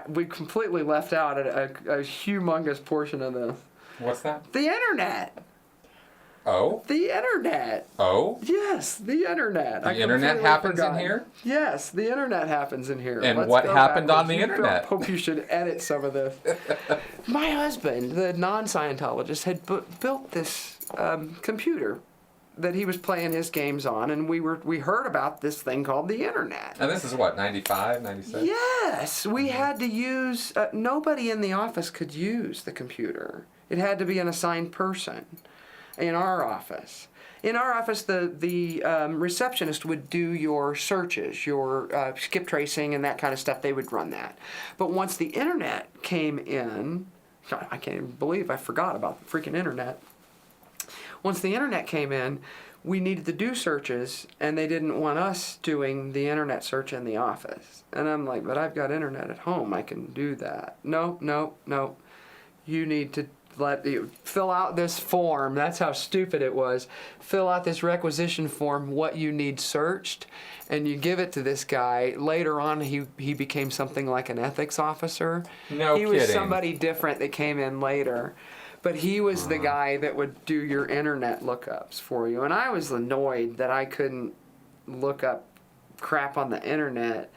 we completely left out a humongous portion of this. What's that? The internet. Oh? The internet. Oh? Yes, the internet. The internet happens in here? Yes, the internet happens in here. And what happened on the internet? I hope you should edit some of this. My husband, the non-Scientologist, had built this computer that he was playing his games on, and we heard about this thing called the internet. And this is what, 95, 96? Yes, we had to use, nobody in the office could use the computer. It had to be an assigned person in our office. In our office, the receptionist would do your searches, your skip tracing and that kind of stuff. They would run that. But once the internet came in, I can't even believe I forgot about the freaking internet. Once the internet came in, we needed to do searches, and they didn't want us doing the internet search in the office. And I'm like, but I've got internet at home. I can do that. No. You need to fill out this form. That's how stupid it was. Fill out this requisition form, what you need searched, and you give it to this guy. Later on, he became something like an ethics officer. No kidding. He was somebody different that came in later. But he was the guy that would do your internet lookups for you. And I was annoyed that I couldn't look up crap on the internet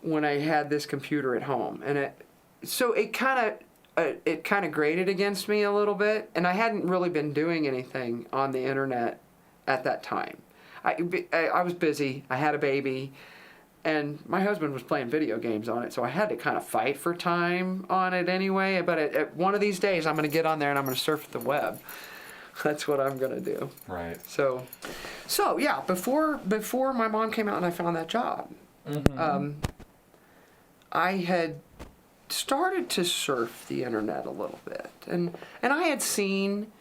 when I had this computer at home. And it kind of grated against me a little bit. And I hadn't really been doing anything on the internet at that time. I was busy. I had a baby. And my husband was playing video games on it, so I had to kind of fight for time on it anyway. But at one of these days, I'm going to get on there and I'm going to surf the web. That's what I'm going to do. Right. So yeah, before my mom came out and I found that job, I had started to surf the internet a little bit. And I had seen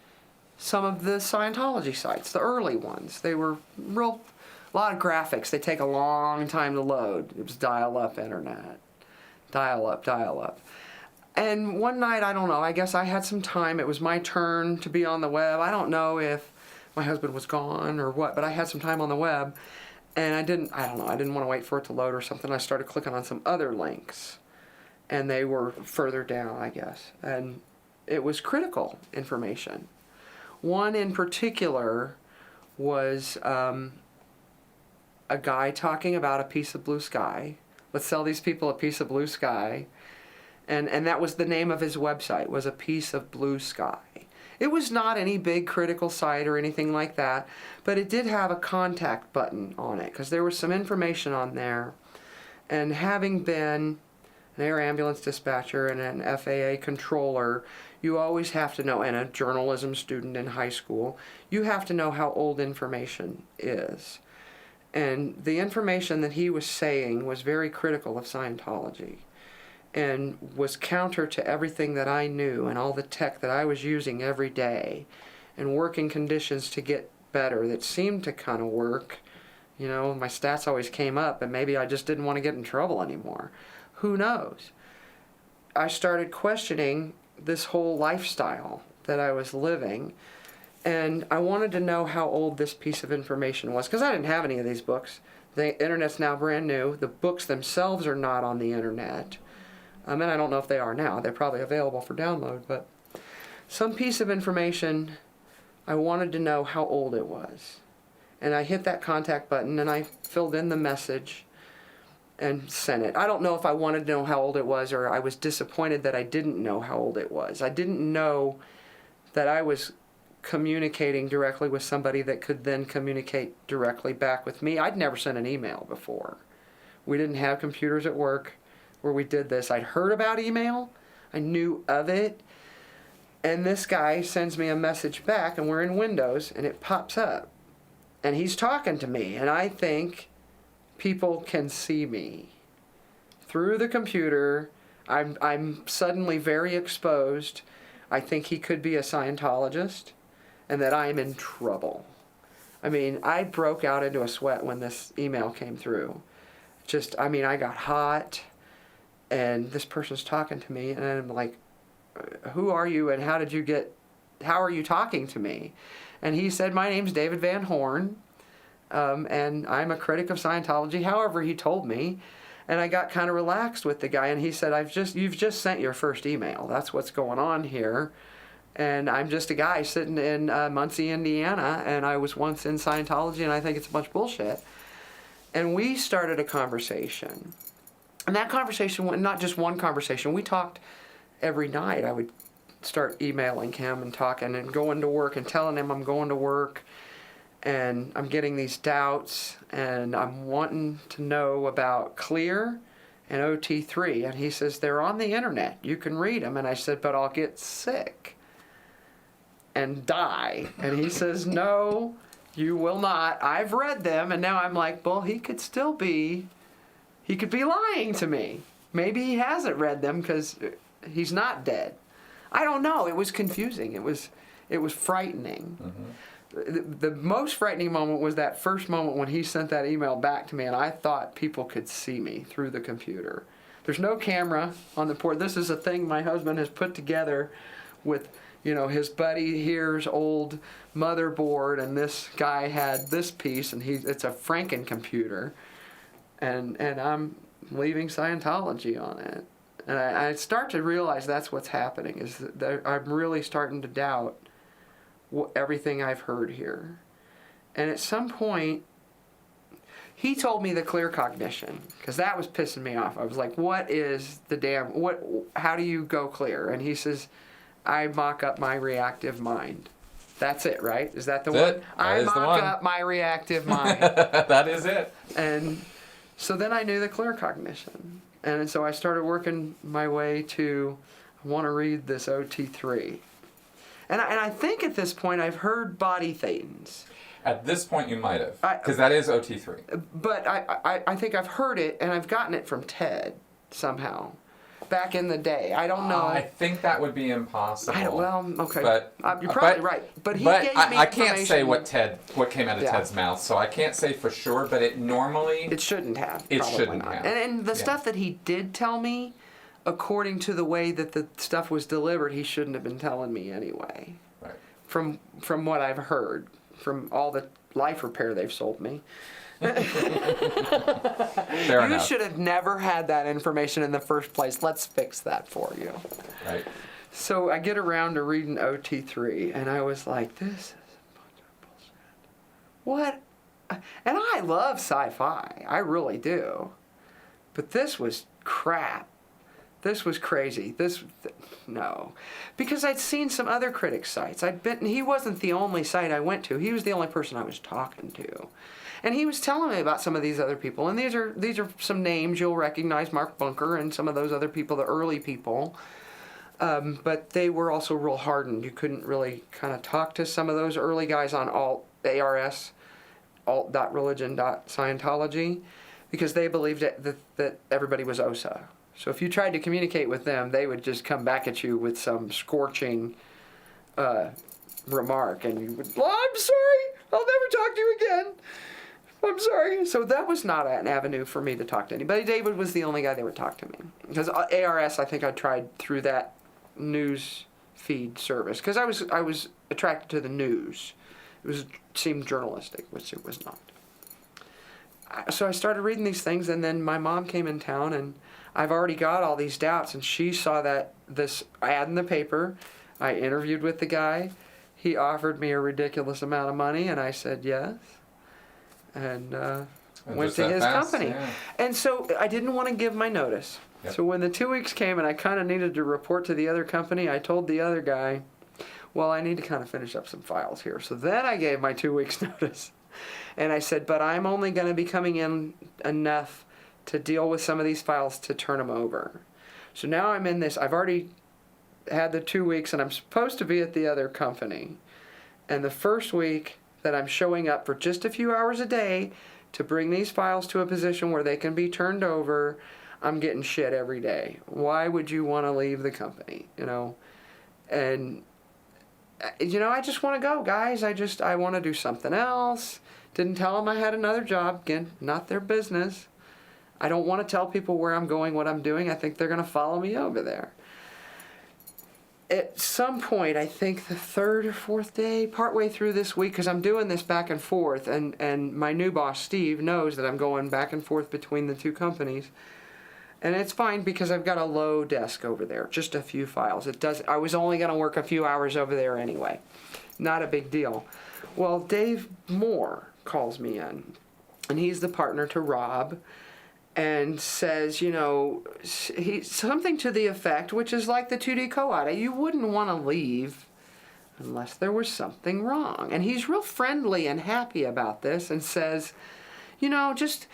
some of the Scientology sites, the early ones. They were a lot of graphics. They take a long time to load. It was dial-up internet. Dial-up. And one night, I don't know, I guess I had some time. It was my turn to be on the web. I don't know if my husband was gone or what, but I had some time on the web. And I didn't want to wait for it to load or something. I started clicking on some other links. And they were further down, I guess. And it was critical information. One in particular was a guy talking about a piece of blue sky. Let's sell these people a piece of blue sky. And that was the name of his website, was A Piece of Blue Sky. It was not any big critical site or anything like that, but it did have a contact button on it because there was some information on there. And having been an air ambulance dispatcher and an FAA controller, you always have to know, and a journalism student in high school, you have to know how old information is. And the information that he was saying was very critical of Scientology and was counter to everything that I knew and all the tech that I was using every day and working conditions to get better that seemed to kind of work. You know, my stats always came up, and maybe I just didn't want to get in trouble anymore. Who knows? I started questioning this whole lifestyle that I was living. And I wanted to know how old this piece of information was, because I didn't have any of these books. The internet's now brand new. The books themselves are not on the internet. And I don't know if they are now. They're probably available for download, but some piece of information, I wanted to know how old it was. And I hit that contact button and I filled in the message and sent it. I don't know if I wanted to know how old it was or I was disappointed that I didn't know how old it was. I didn't know that I was communicating directly with somebody that could then communicate directly back with me. I'd never sent an email before. We didn't have computers at work where we did this. I'd heard about email. I knew of it. And this guy sends me a message back, and we're in Windows, and it pops up. And he's talking to me, and I think people can see me. Through the computer, I'm suddenly very exposed. I think he could be a Scientologist, and that I'm in trouble. I mean, I broke out into a sweat when this email came through. I got hot, and this person's talking to me, and I'm like, who are you, and how are you talking to me? And he said, my name's David Van Horn, and I'm a critic of Scientology, however he told me. And I got kind of relaxed with the guy, and he said, you've just sent your first email. That's what's going on here. And I'm just a guy sitting in Muncie, Indiana, and I was once in Scientology, and I think it's a bunch of bullshit. And we started a conversation. And that conversation, not just one conversation, we talked every night. I would start emailing him and talking and going to work and telling him I'm going to work and I'm getting these doubts and I'm wanting to know about Clear and OT3. And he says, they're on the internet. You can read them. And I said, but I'll get sick and die. And he says, no, you will not. I've read them. And now I'm like, well, he could be lying to me. Maybe he hasn't read them because he's not dead. I don't know. It was confusing. It was frightening. Mm-hmm. The most frightening moment was that first moment when he sent that email back to me, and I thought people could see me through the computer. There's no camera on the port. This is a thing my husband has put together with, his buddy here's old motherboard, and this guy had this piece, and it's a Franken computer, and I'm leaving Scientology on it. And I start to realize that's what's happening, is that I'm really starting to doubt everything I've heard here. And at some point, he told me the clear cognition, because that was pissing me off. I was like, what is how do you go clear? And he says, I mock up my reactive mind. That's it, right? Is that the one? I mock up my reactive mind. That is it. And so then I knew the clear cognition. And so I started working my way to, I want to read this OT3. And I think at this point I've heard body thetans. At this point you might have, because that is OT3. But I think I've heard it, and I've gotten it from Ted somehow. Back in the day. I don't know. I think that would be impossible. Okay. But, you're probably right. But he gave me I can't say what came out of Ted's mouth, so I can't say for sure, but it shouldn't have. It shouldn't have. And the stuff that he did tell me, according to the way that the stuff was delivered, he shouldn't have been telling me anyway. Right. From what I've heard, from all the life repair they've sold me. Fair enough. Should have never had that information in the first place. Let's fix that for you. Right. So I get around to reading OT3, and I was like, this is a bunch of bullshit. What? And I love sci-fi. I really do. But this was crap. This was crazy. No. Because I'd seen some other critics' sites. He wasn't the only site I went to. He was the only person I was talking to. And he was telling me about some of these other people. And these are some names you'll recognize, Mark Bunker and some of those other people, the early people. But they were also real hardened. You couldn't really kind of talk to some of those early guys on ARS, alt.religion.scientology, because they believed that everybody was OSA. So if you tried to communicate with them, they would just come back at you with some scorching remark. And you would, I'm sorry, I'll never talk to you again. I'm sorry. So that was not an avenue for me to talk to anybody. David was the only guy that would talk to me. Because ARS, I think I tried through that news feed service. Because I was attracted to the news. It seemed journalistic, which it was not. so I started reading these things, and then my mom came in town, and I've already got all these doubts, and she saw this ad in the paper. I interviewed with the guy. He offered me a ridiculous amount of money, and I said yes. And went to his company. Yeah. And so I didn't want to give my notice. Yep. So when the 2 weeks came and I kind of needed to report to the other company, I told the other guy, well, I need to kind of finish up some files here. So then I gave my 2 weeks notice. And I said, but I'm only going to be coming in enough to deal with some of these files to turn them over. So now I'm in this. I've already had the 2 weeks, and I'm supposed to be at the other company. And the first week that I'm showing up for just a few hours a day to bring these files to a position where they can be turned over, I'm getting shit every day. Why would you want to leave the company? And I just want to go, guys. I want to do something else. Didn't tell them I had another job. Again, not their business. I don't want to tell people where I'm going, what I'm doing. I think they're going to follow me over there. At some point, I think the third or fourth day, partway through this week, because I'm doing this back and forth, and my new boss, Steve, knows that I'm going back and forth between the two companies. And it's fine because I've got a low desk over there, just a few files. I was only going to work a few hours over there anyway. Not a big deal. Well, Dave Moore calls me in, and he's the partner to Rob, and says, something to the effect, which is like the 2D co-audit, you wouldn't want to leave unless there was something wrong. And he's real friendly and happy about this and says, just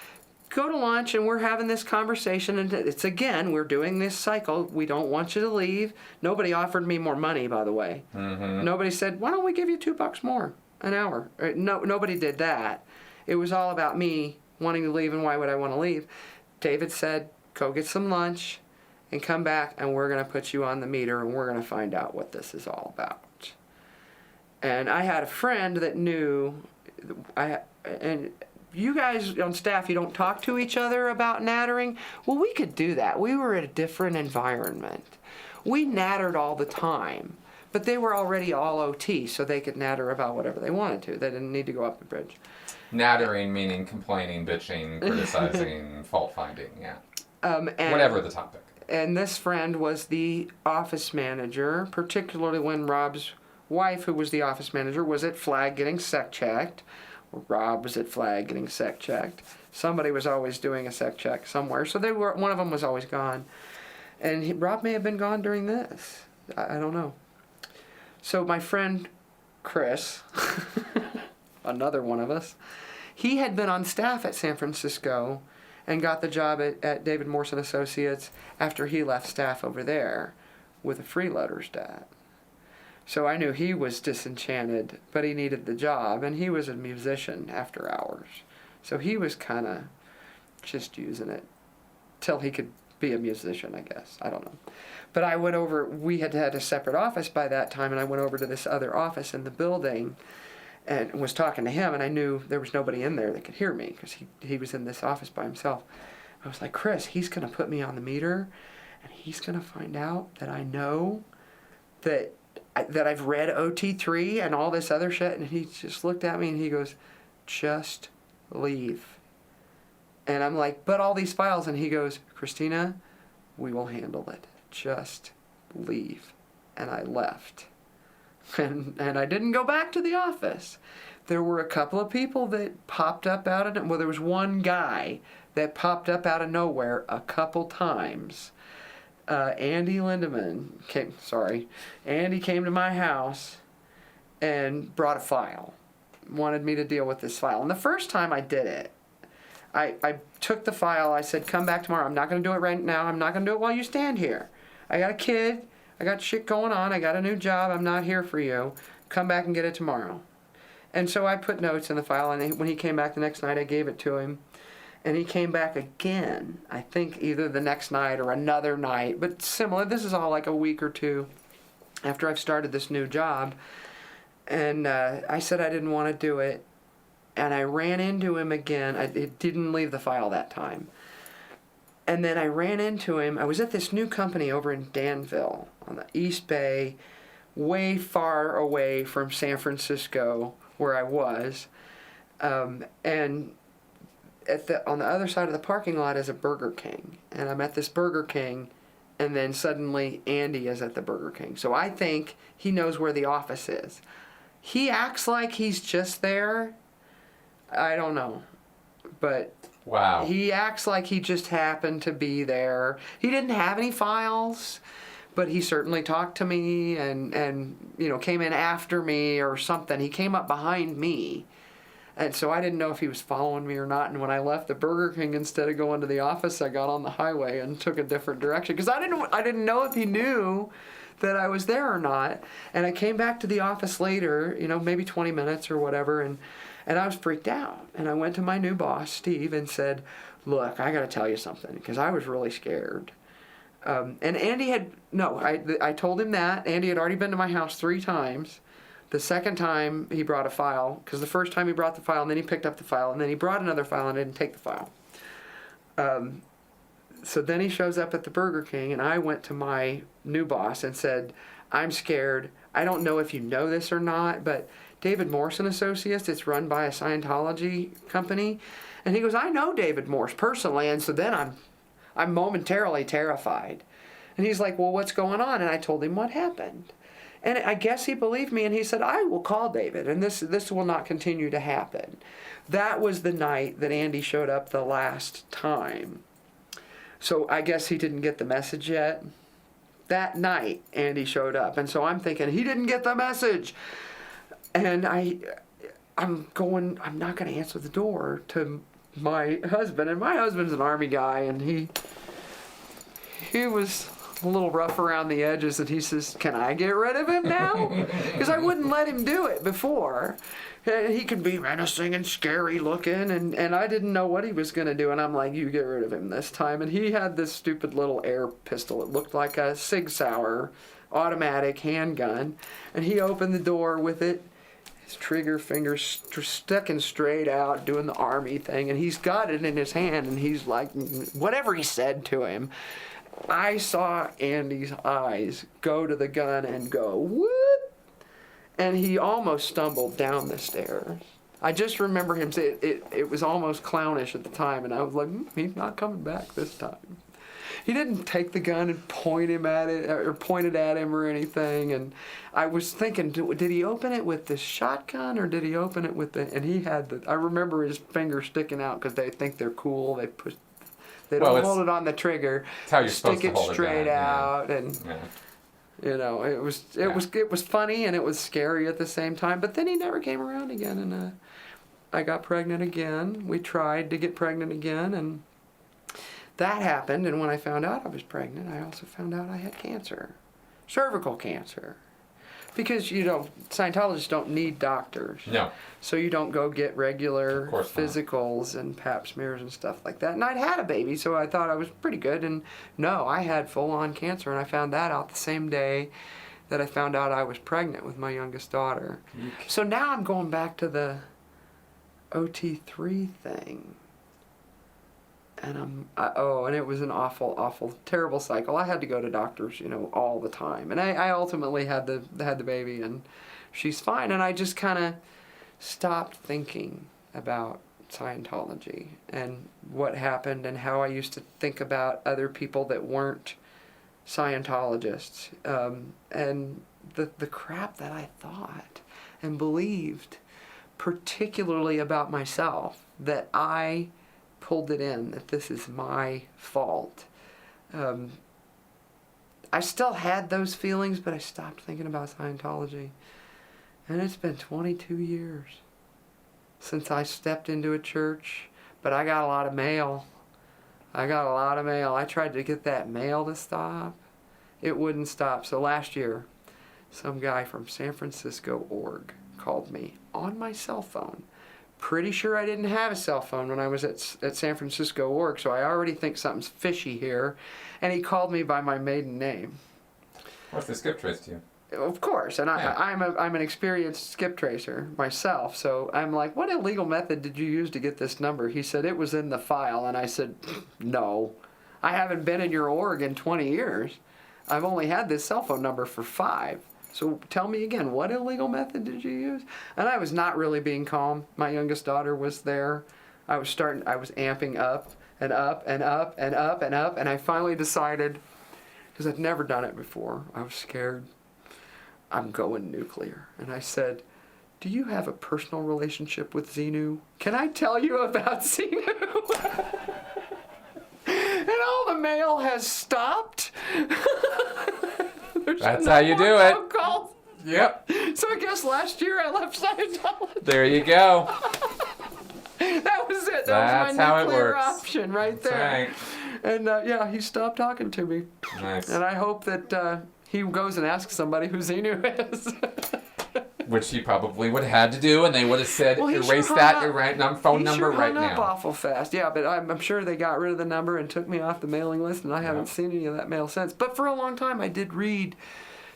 go to lunch and we're having this conversation, and it's again, we're doing this cycle. We don't want you to leave. Nobody offered me more money, by the way. Mm-hmm. Nobody said, why don't we give you $2 more an hour? No, nobody did that. It was all about me wanting to leave, and why would I want to leave? David said, go get some lunch and come back, and we're going to put you on the meter, and we're going to find out what this is all about. And I had a friend that knew, and you guys on staff, you don't talk to each other about nattering. Well, we could do that. We were in a different environment. We nattered all the time, but they were already all OT, so they could natter about whatever they wanted to. They didn't need to go up the bridge. Nattering meaning complaining, bitching, criticizing, fault finding, yeah. Whatever the topic. And this friend was the office manager, particularly when Rob's wife, who was the office manager, was at Flag getting sec checked. Rob was at Flag getting sec checked. Somebody was always doing a sec check somewhere, so one of them was always gone. And Rob may have been gone during this. I don't know. So my friend Chris, another one of us, he had been on staff at San Francisco and got the job at David Morse & Associates after he left staff over there with a freeloader's dad. So I knew he was disenchanted, but he needed the job, and he was a musician after hours. So he was kind of just using it till he could be a musician, I guess. I don't know. But I went over, we had a separate office by that time, and I went over to this other office in the building and was talking to him, and I knew there was nobody in there that could hear me because he was in this office by himself. I was like, Chris, he's going to put me on the meter, and he's going to find out that I know that I've read OT3 and all this other shit. And he just looked at me and he goes, just leave. And I'm like, but all these files. And he goes, Christina, we will handle it. Just leave. And I left. And I didn't go back to the office. There were a couple of people that popped up out of, well, there was one guy that popped up out of nowhere a couple times. Andy came to my house and brought a file, wanted me to deal with this file. And the first time I did it, I took the file, I said, come back tomorrow. I'm not going to do it right now. I'm not going to do it while you stand here. I got a kid. I got shit going on. I got a new job. I'm not here for you. Come back and get it tomorrow. And so I put notes in the file, and when he came back the next night, I gave it to him. And he came back again, I think either the next night or another night, but similar. This is all like a week or two after I've started this new job. And I said I didn't want to do it. And I ran into him again. It didn't leave the file that time. And then I ran into him. I was at this new company over in Danville on the East Bay, way far away from San Francisco where I was. And on the other side of the parking lot is a Burger King, and I'm at this Burger King, and then suddenly Andy is at the Burger King. So I think he knows where the office is. He acts like he's just there. I don't know, but wow, he acts like he just happened to be there. He didn't have any files, but he certainly talked to me and came in after me or something. He came up behind me. And so I didn't know if he was following me or not. And when I left the Burger King, instead of going to the office, I got on the highway and took a different direction. Because I didn't know if he knew that I was there or not. And I came back to the office later, maybe 20 minutes or whatever, and I was freaked out. And I went to my new boss, Steve, and said, look, I got to tell you something, because I was really scared. And Andy I told him that. Andy had already been to my house 3 times. The second time he brought a file, because the first time he brought the file, and then he picked up the file, and then he brought another file and didn't take the file. So then he shows up at the Burger King, and I went to my new boss and said, I'm scared. I don't know if you know this or not, but David Morse and Associates, it's run by a Scientology company. And he goes, I know David Morse personally, and so then I'm momentarily terrified. And he's like, well, what's going on? And I told him what happened. And I guess he believed me, and he said, I will call David, and this will not continue to happen. That was the night that Andy showed up the last time. So I guess he didn't get the message yet. That night, Andy showed up, and so I'm thinking, he didn't get the message. And I'm not going to answer the door to my husband, and my husband's an Army guy, and he was a little rough around the edges, and he says, can I get rid of him now? Because I wouldn't let him do it before. He could be menacing and scary looking, and I didn't know what he was going to do, and I'm like, you get rid of him this time. And he had this stupid little air pistol. It looked like a Sig Sauer automatic handgun, and he opened the door with it, his trigger finger sticking straight out, doing the Army thing, and he's got it in his hand, and he's like, whatever he said to him, I saw Andy's eyes go to the gun and go, whoop, and he almost stumbled down the stairs. I just remember him say it was almost clownish at the time, and I was like, he's not coming back this time. He didn't take the gun and point it at him or anything, and I was thinking, did he open it with the shotgun or did he open it with and he had I remember his finger sticking out because they think they're cool. They don't hold it on the trigger. It's how you're supposed stick to it hold straight it out, and it was funny and it was scary at the same time. But then he never came around again, and I got pregnant again. We tried to get pregnant again, and that happened. And when I found out I was pregnant, I also found out I had cancer, cervical cancer. Because, Scientologists don't need doctors. No. So you don't go get regular physicals and pap smears and stuff like that. And I'd had a baby, so I thought I was pretty good. And no, I had full-on cancer, and I found that out the same day that I found out I was pregnant with my youngest daughter. So now I'm going back to the OT3 thing. And and it was an awful, awful, terrible cycle. I had to go to doctors, all the time. And I ultimately had the baby, and she's fine. And I just kind of stopped thinking about Scientology and what happened and how I used to think about other people that weren't Scientologists, and the crap that I thought and believed, particularly about myself, that I pulled it in, that this is my fault. I still had those feelings, but I stopped thinking about Scientology. And it's been 22 years since I stepped into a church, but I got a lot of mail. I tried to get that mail to stop. It wouldn't stop. So last year, some guy from San Francisco org called me on my cell phone. Pretty sure I didn't have a cell phone when I was at San Francisco org, so I already think something's fishy here. And he called me by my maiden name. What's the skip trace to you? Of course, and I'm an experienced skip tracer myself, so I'm like, what illegal method did you use to get this number? He said, it was in the file, and I said, no. I haven't been in your org in 20 years. I've only had this cell phone number for 5. So tell me again, what illegal method did you use? And I was not really being calm. My youngest daughter was there. I was amping up and up and up and up and up, and I finally decided, because I'd never done it before, I was scared, I'm going nuclear. And I said, do you have a personal relationship with Xenu? Can I tell you about Xenu? And all the mail has stopped. That's how you do it. Calls. Yep. So I guess last year I left Scientology. There you go. That was it. That's was my how it nuclear works. option right That's there. right. And yeah, he stopped talking to me. Nice. And I hope that he goes and asks somebody who Xenu is. Which he probably would have had to do, and they would have said, Well, erase that phone number right He hung up now. awful fast. Yeah, but I'm sure they got rid of the number and took me off the mailing list, and I haven't seen any of that mail since. But for a long time, I did read,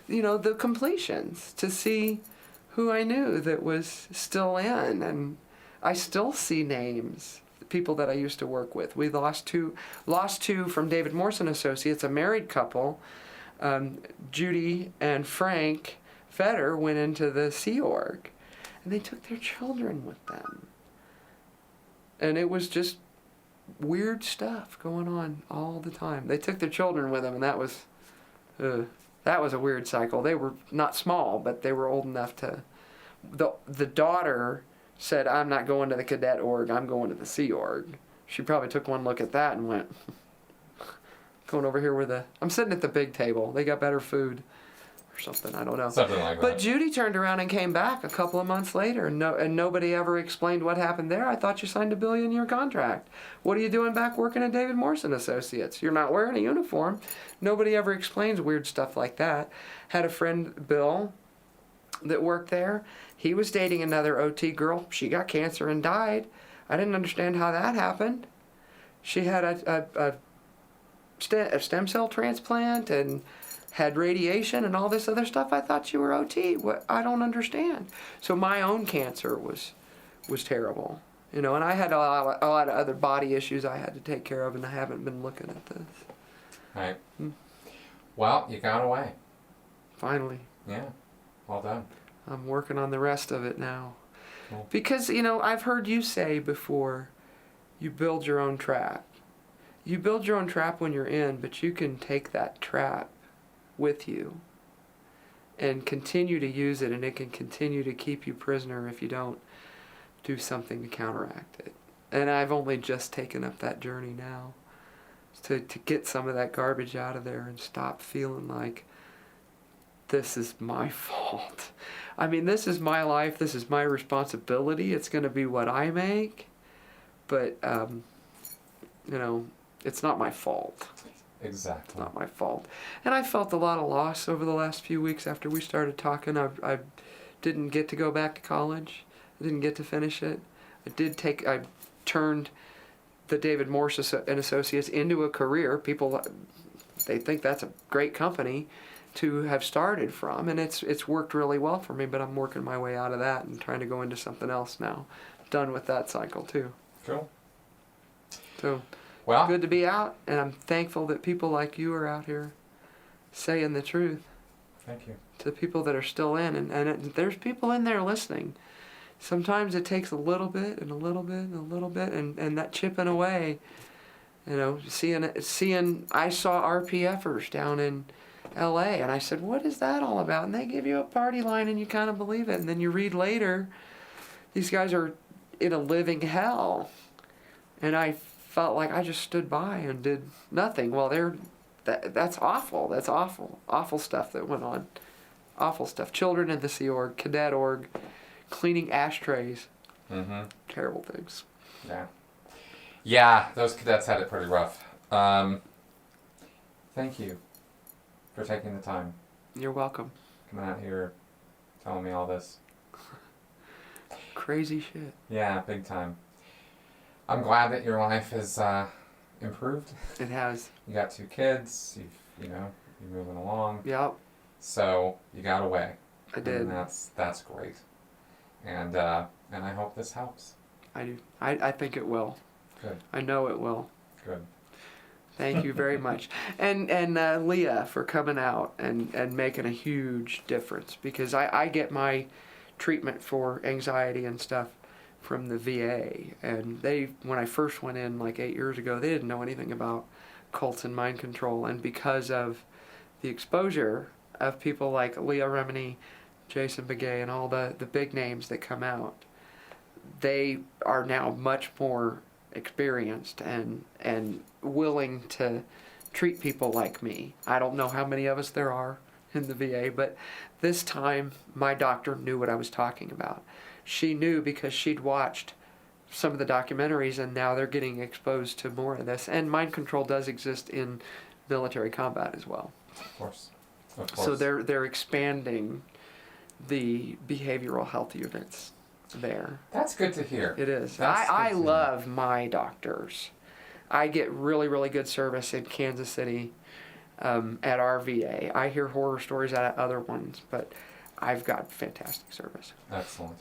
the completions to see who I knew that was still in, and I still see names, people that I used to work with. We lost two from David Morse and Associates, a married couple. Judy and Frank Fetter went into the Sea Org, and they took their children with them. And it was just weird stuff going on all the time. They took their children with them, and that was a weird cycle. They were not small, but they were old enough to. The daughter said, "I'm not going to the cadet org. I'm going to the Sea Org." She probably took one look at that and went, "Going over here I'm sitting at the big table. They got better food." Or something, I don't know. Something like that. But Judy turned around and came back a couple of months later, and nobody ever explained what happened there. I thought you signed a $1 billion contract. What are you doing back working at David Morse and Associates? You're not wearing a uniform. Nobody ever explains weird stuff like that. Had a friend, Bill, that worked there. He was dating another OT girl. She got cancer and died. I didn't understand how that happened. She had a stem cell transplant and had radiation and all this other stuff. I thought you were OT. What? I don't understand. So my own cancer was terrible, and I had a lot of other body issues I had to take care of, and I haven't been looking at this. Right. Well, you got away. Finally. Yeah. Well done. I'm working on the rest of it now. Cool. Because, I've heard you say before, you build your own trap. You build your own trap when you're in, but you can take that trap with you and continue to use it, and it can continue to keep you prisoner if you don't do something to counteract it. And I've only just taken up that journey now to get some of that garbage out of there and stop feeling like this is my fault. I mean, this is my life, this is my responsibility, it's going to be what I make, but it's not my fault. Exactly. It's not my fault. And I felt a lot of loss over the last few weeks after we started talking. I didn't get to go back to college. I didn't get to finish it. I turned the David Morse and Associates into a career. People, they think that's a great company to have started from, and it's worked really well for me, but I'm working my way out of that and trying to go into something else now. Done with that cycle too. Cool. So, well, good to be out, and I'm thankful that people like you are out here saying the truth. Thank you. To people that are still in, and there's people in there listening. Sometimes it takes a little bit and a little bit and a little bit, and that chipping away. Seeing I saw RPFers down in L.A., and I said, what is that all about? And they give you a party line, and you kind of believe it, and then you read later, these guys are in a living hell, and I felt like I just stood by and did nothing. Well, that's awful. That's awful. Awful stuff that went on. Awful stuff. Children in the Sea Org, Cadet Org, cleaning ashtrays. Mm-hmm. Terrible things. Yeah. Yeah, those cadets had it pretty rough. Thank you for taking the time. You're welcome. Coming out here, telling me all this. Crazy shit. Yeah, big time. I'm glad that your life has improved. It has. You got 2 kids. You're moving along. Yep. So you got away. I did. And that's great. And I hope this helps. I do. I think it will. Good. I know it will. Good. Thank you very much. And Leah for coming out and making a huge difference, because I get my treatment for anxiety and stuff from the VA, and when I first went in like 8 years ago, they didn't know anything about cults and mind control, and because of the exposure of people like Leah Remini, Jason Begay, and all the big names that come out, they are now much more experienced and willing to treat people like me. I don't know how many of us there are in the VA, but this time my doctor knew what I was talking about. She knew because she'd watched some of the documentaries, and now they're getting exposed to more of this. And mind control does exist in military combat as well. Of course. Of course. So they're expanding the behavioral health units there. That's good to hear. It is. That's I good to love my doctors. I get really, really good service in Kansas City at our VA. I hear horror stories at other ones, but I've got fantastic service. Excellent.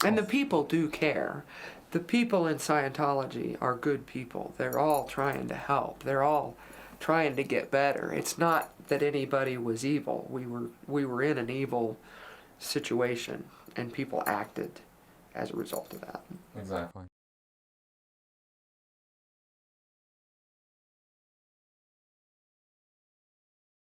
And the people do care. The people in Scientology are good people. They're all trying to help. They're all trying to get better. It's not that anybody was evil. We were in an evil situation, and people acted as a result of that. Exactly.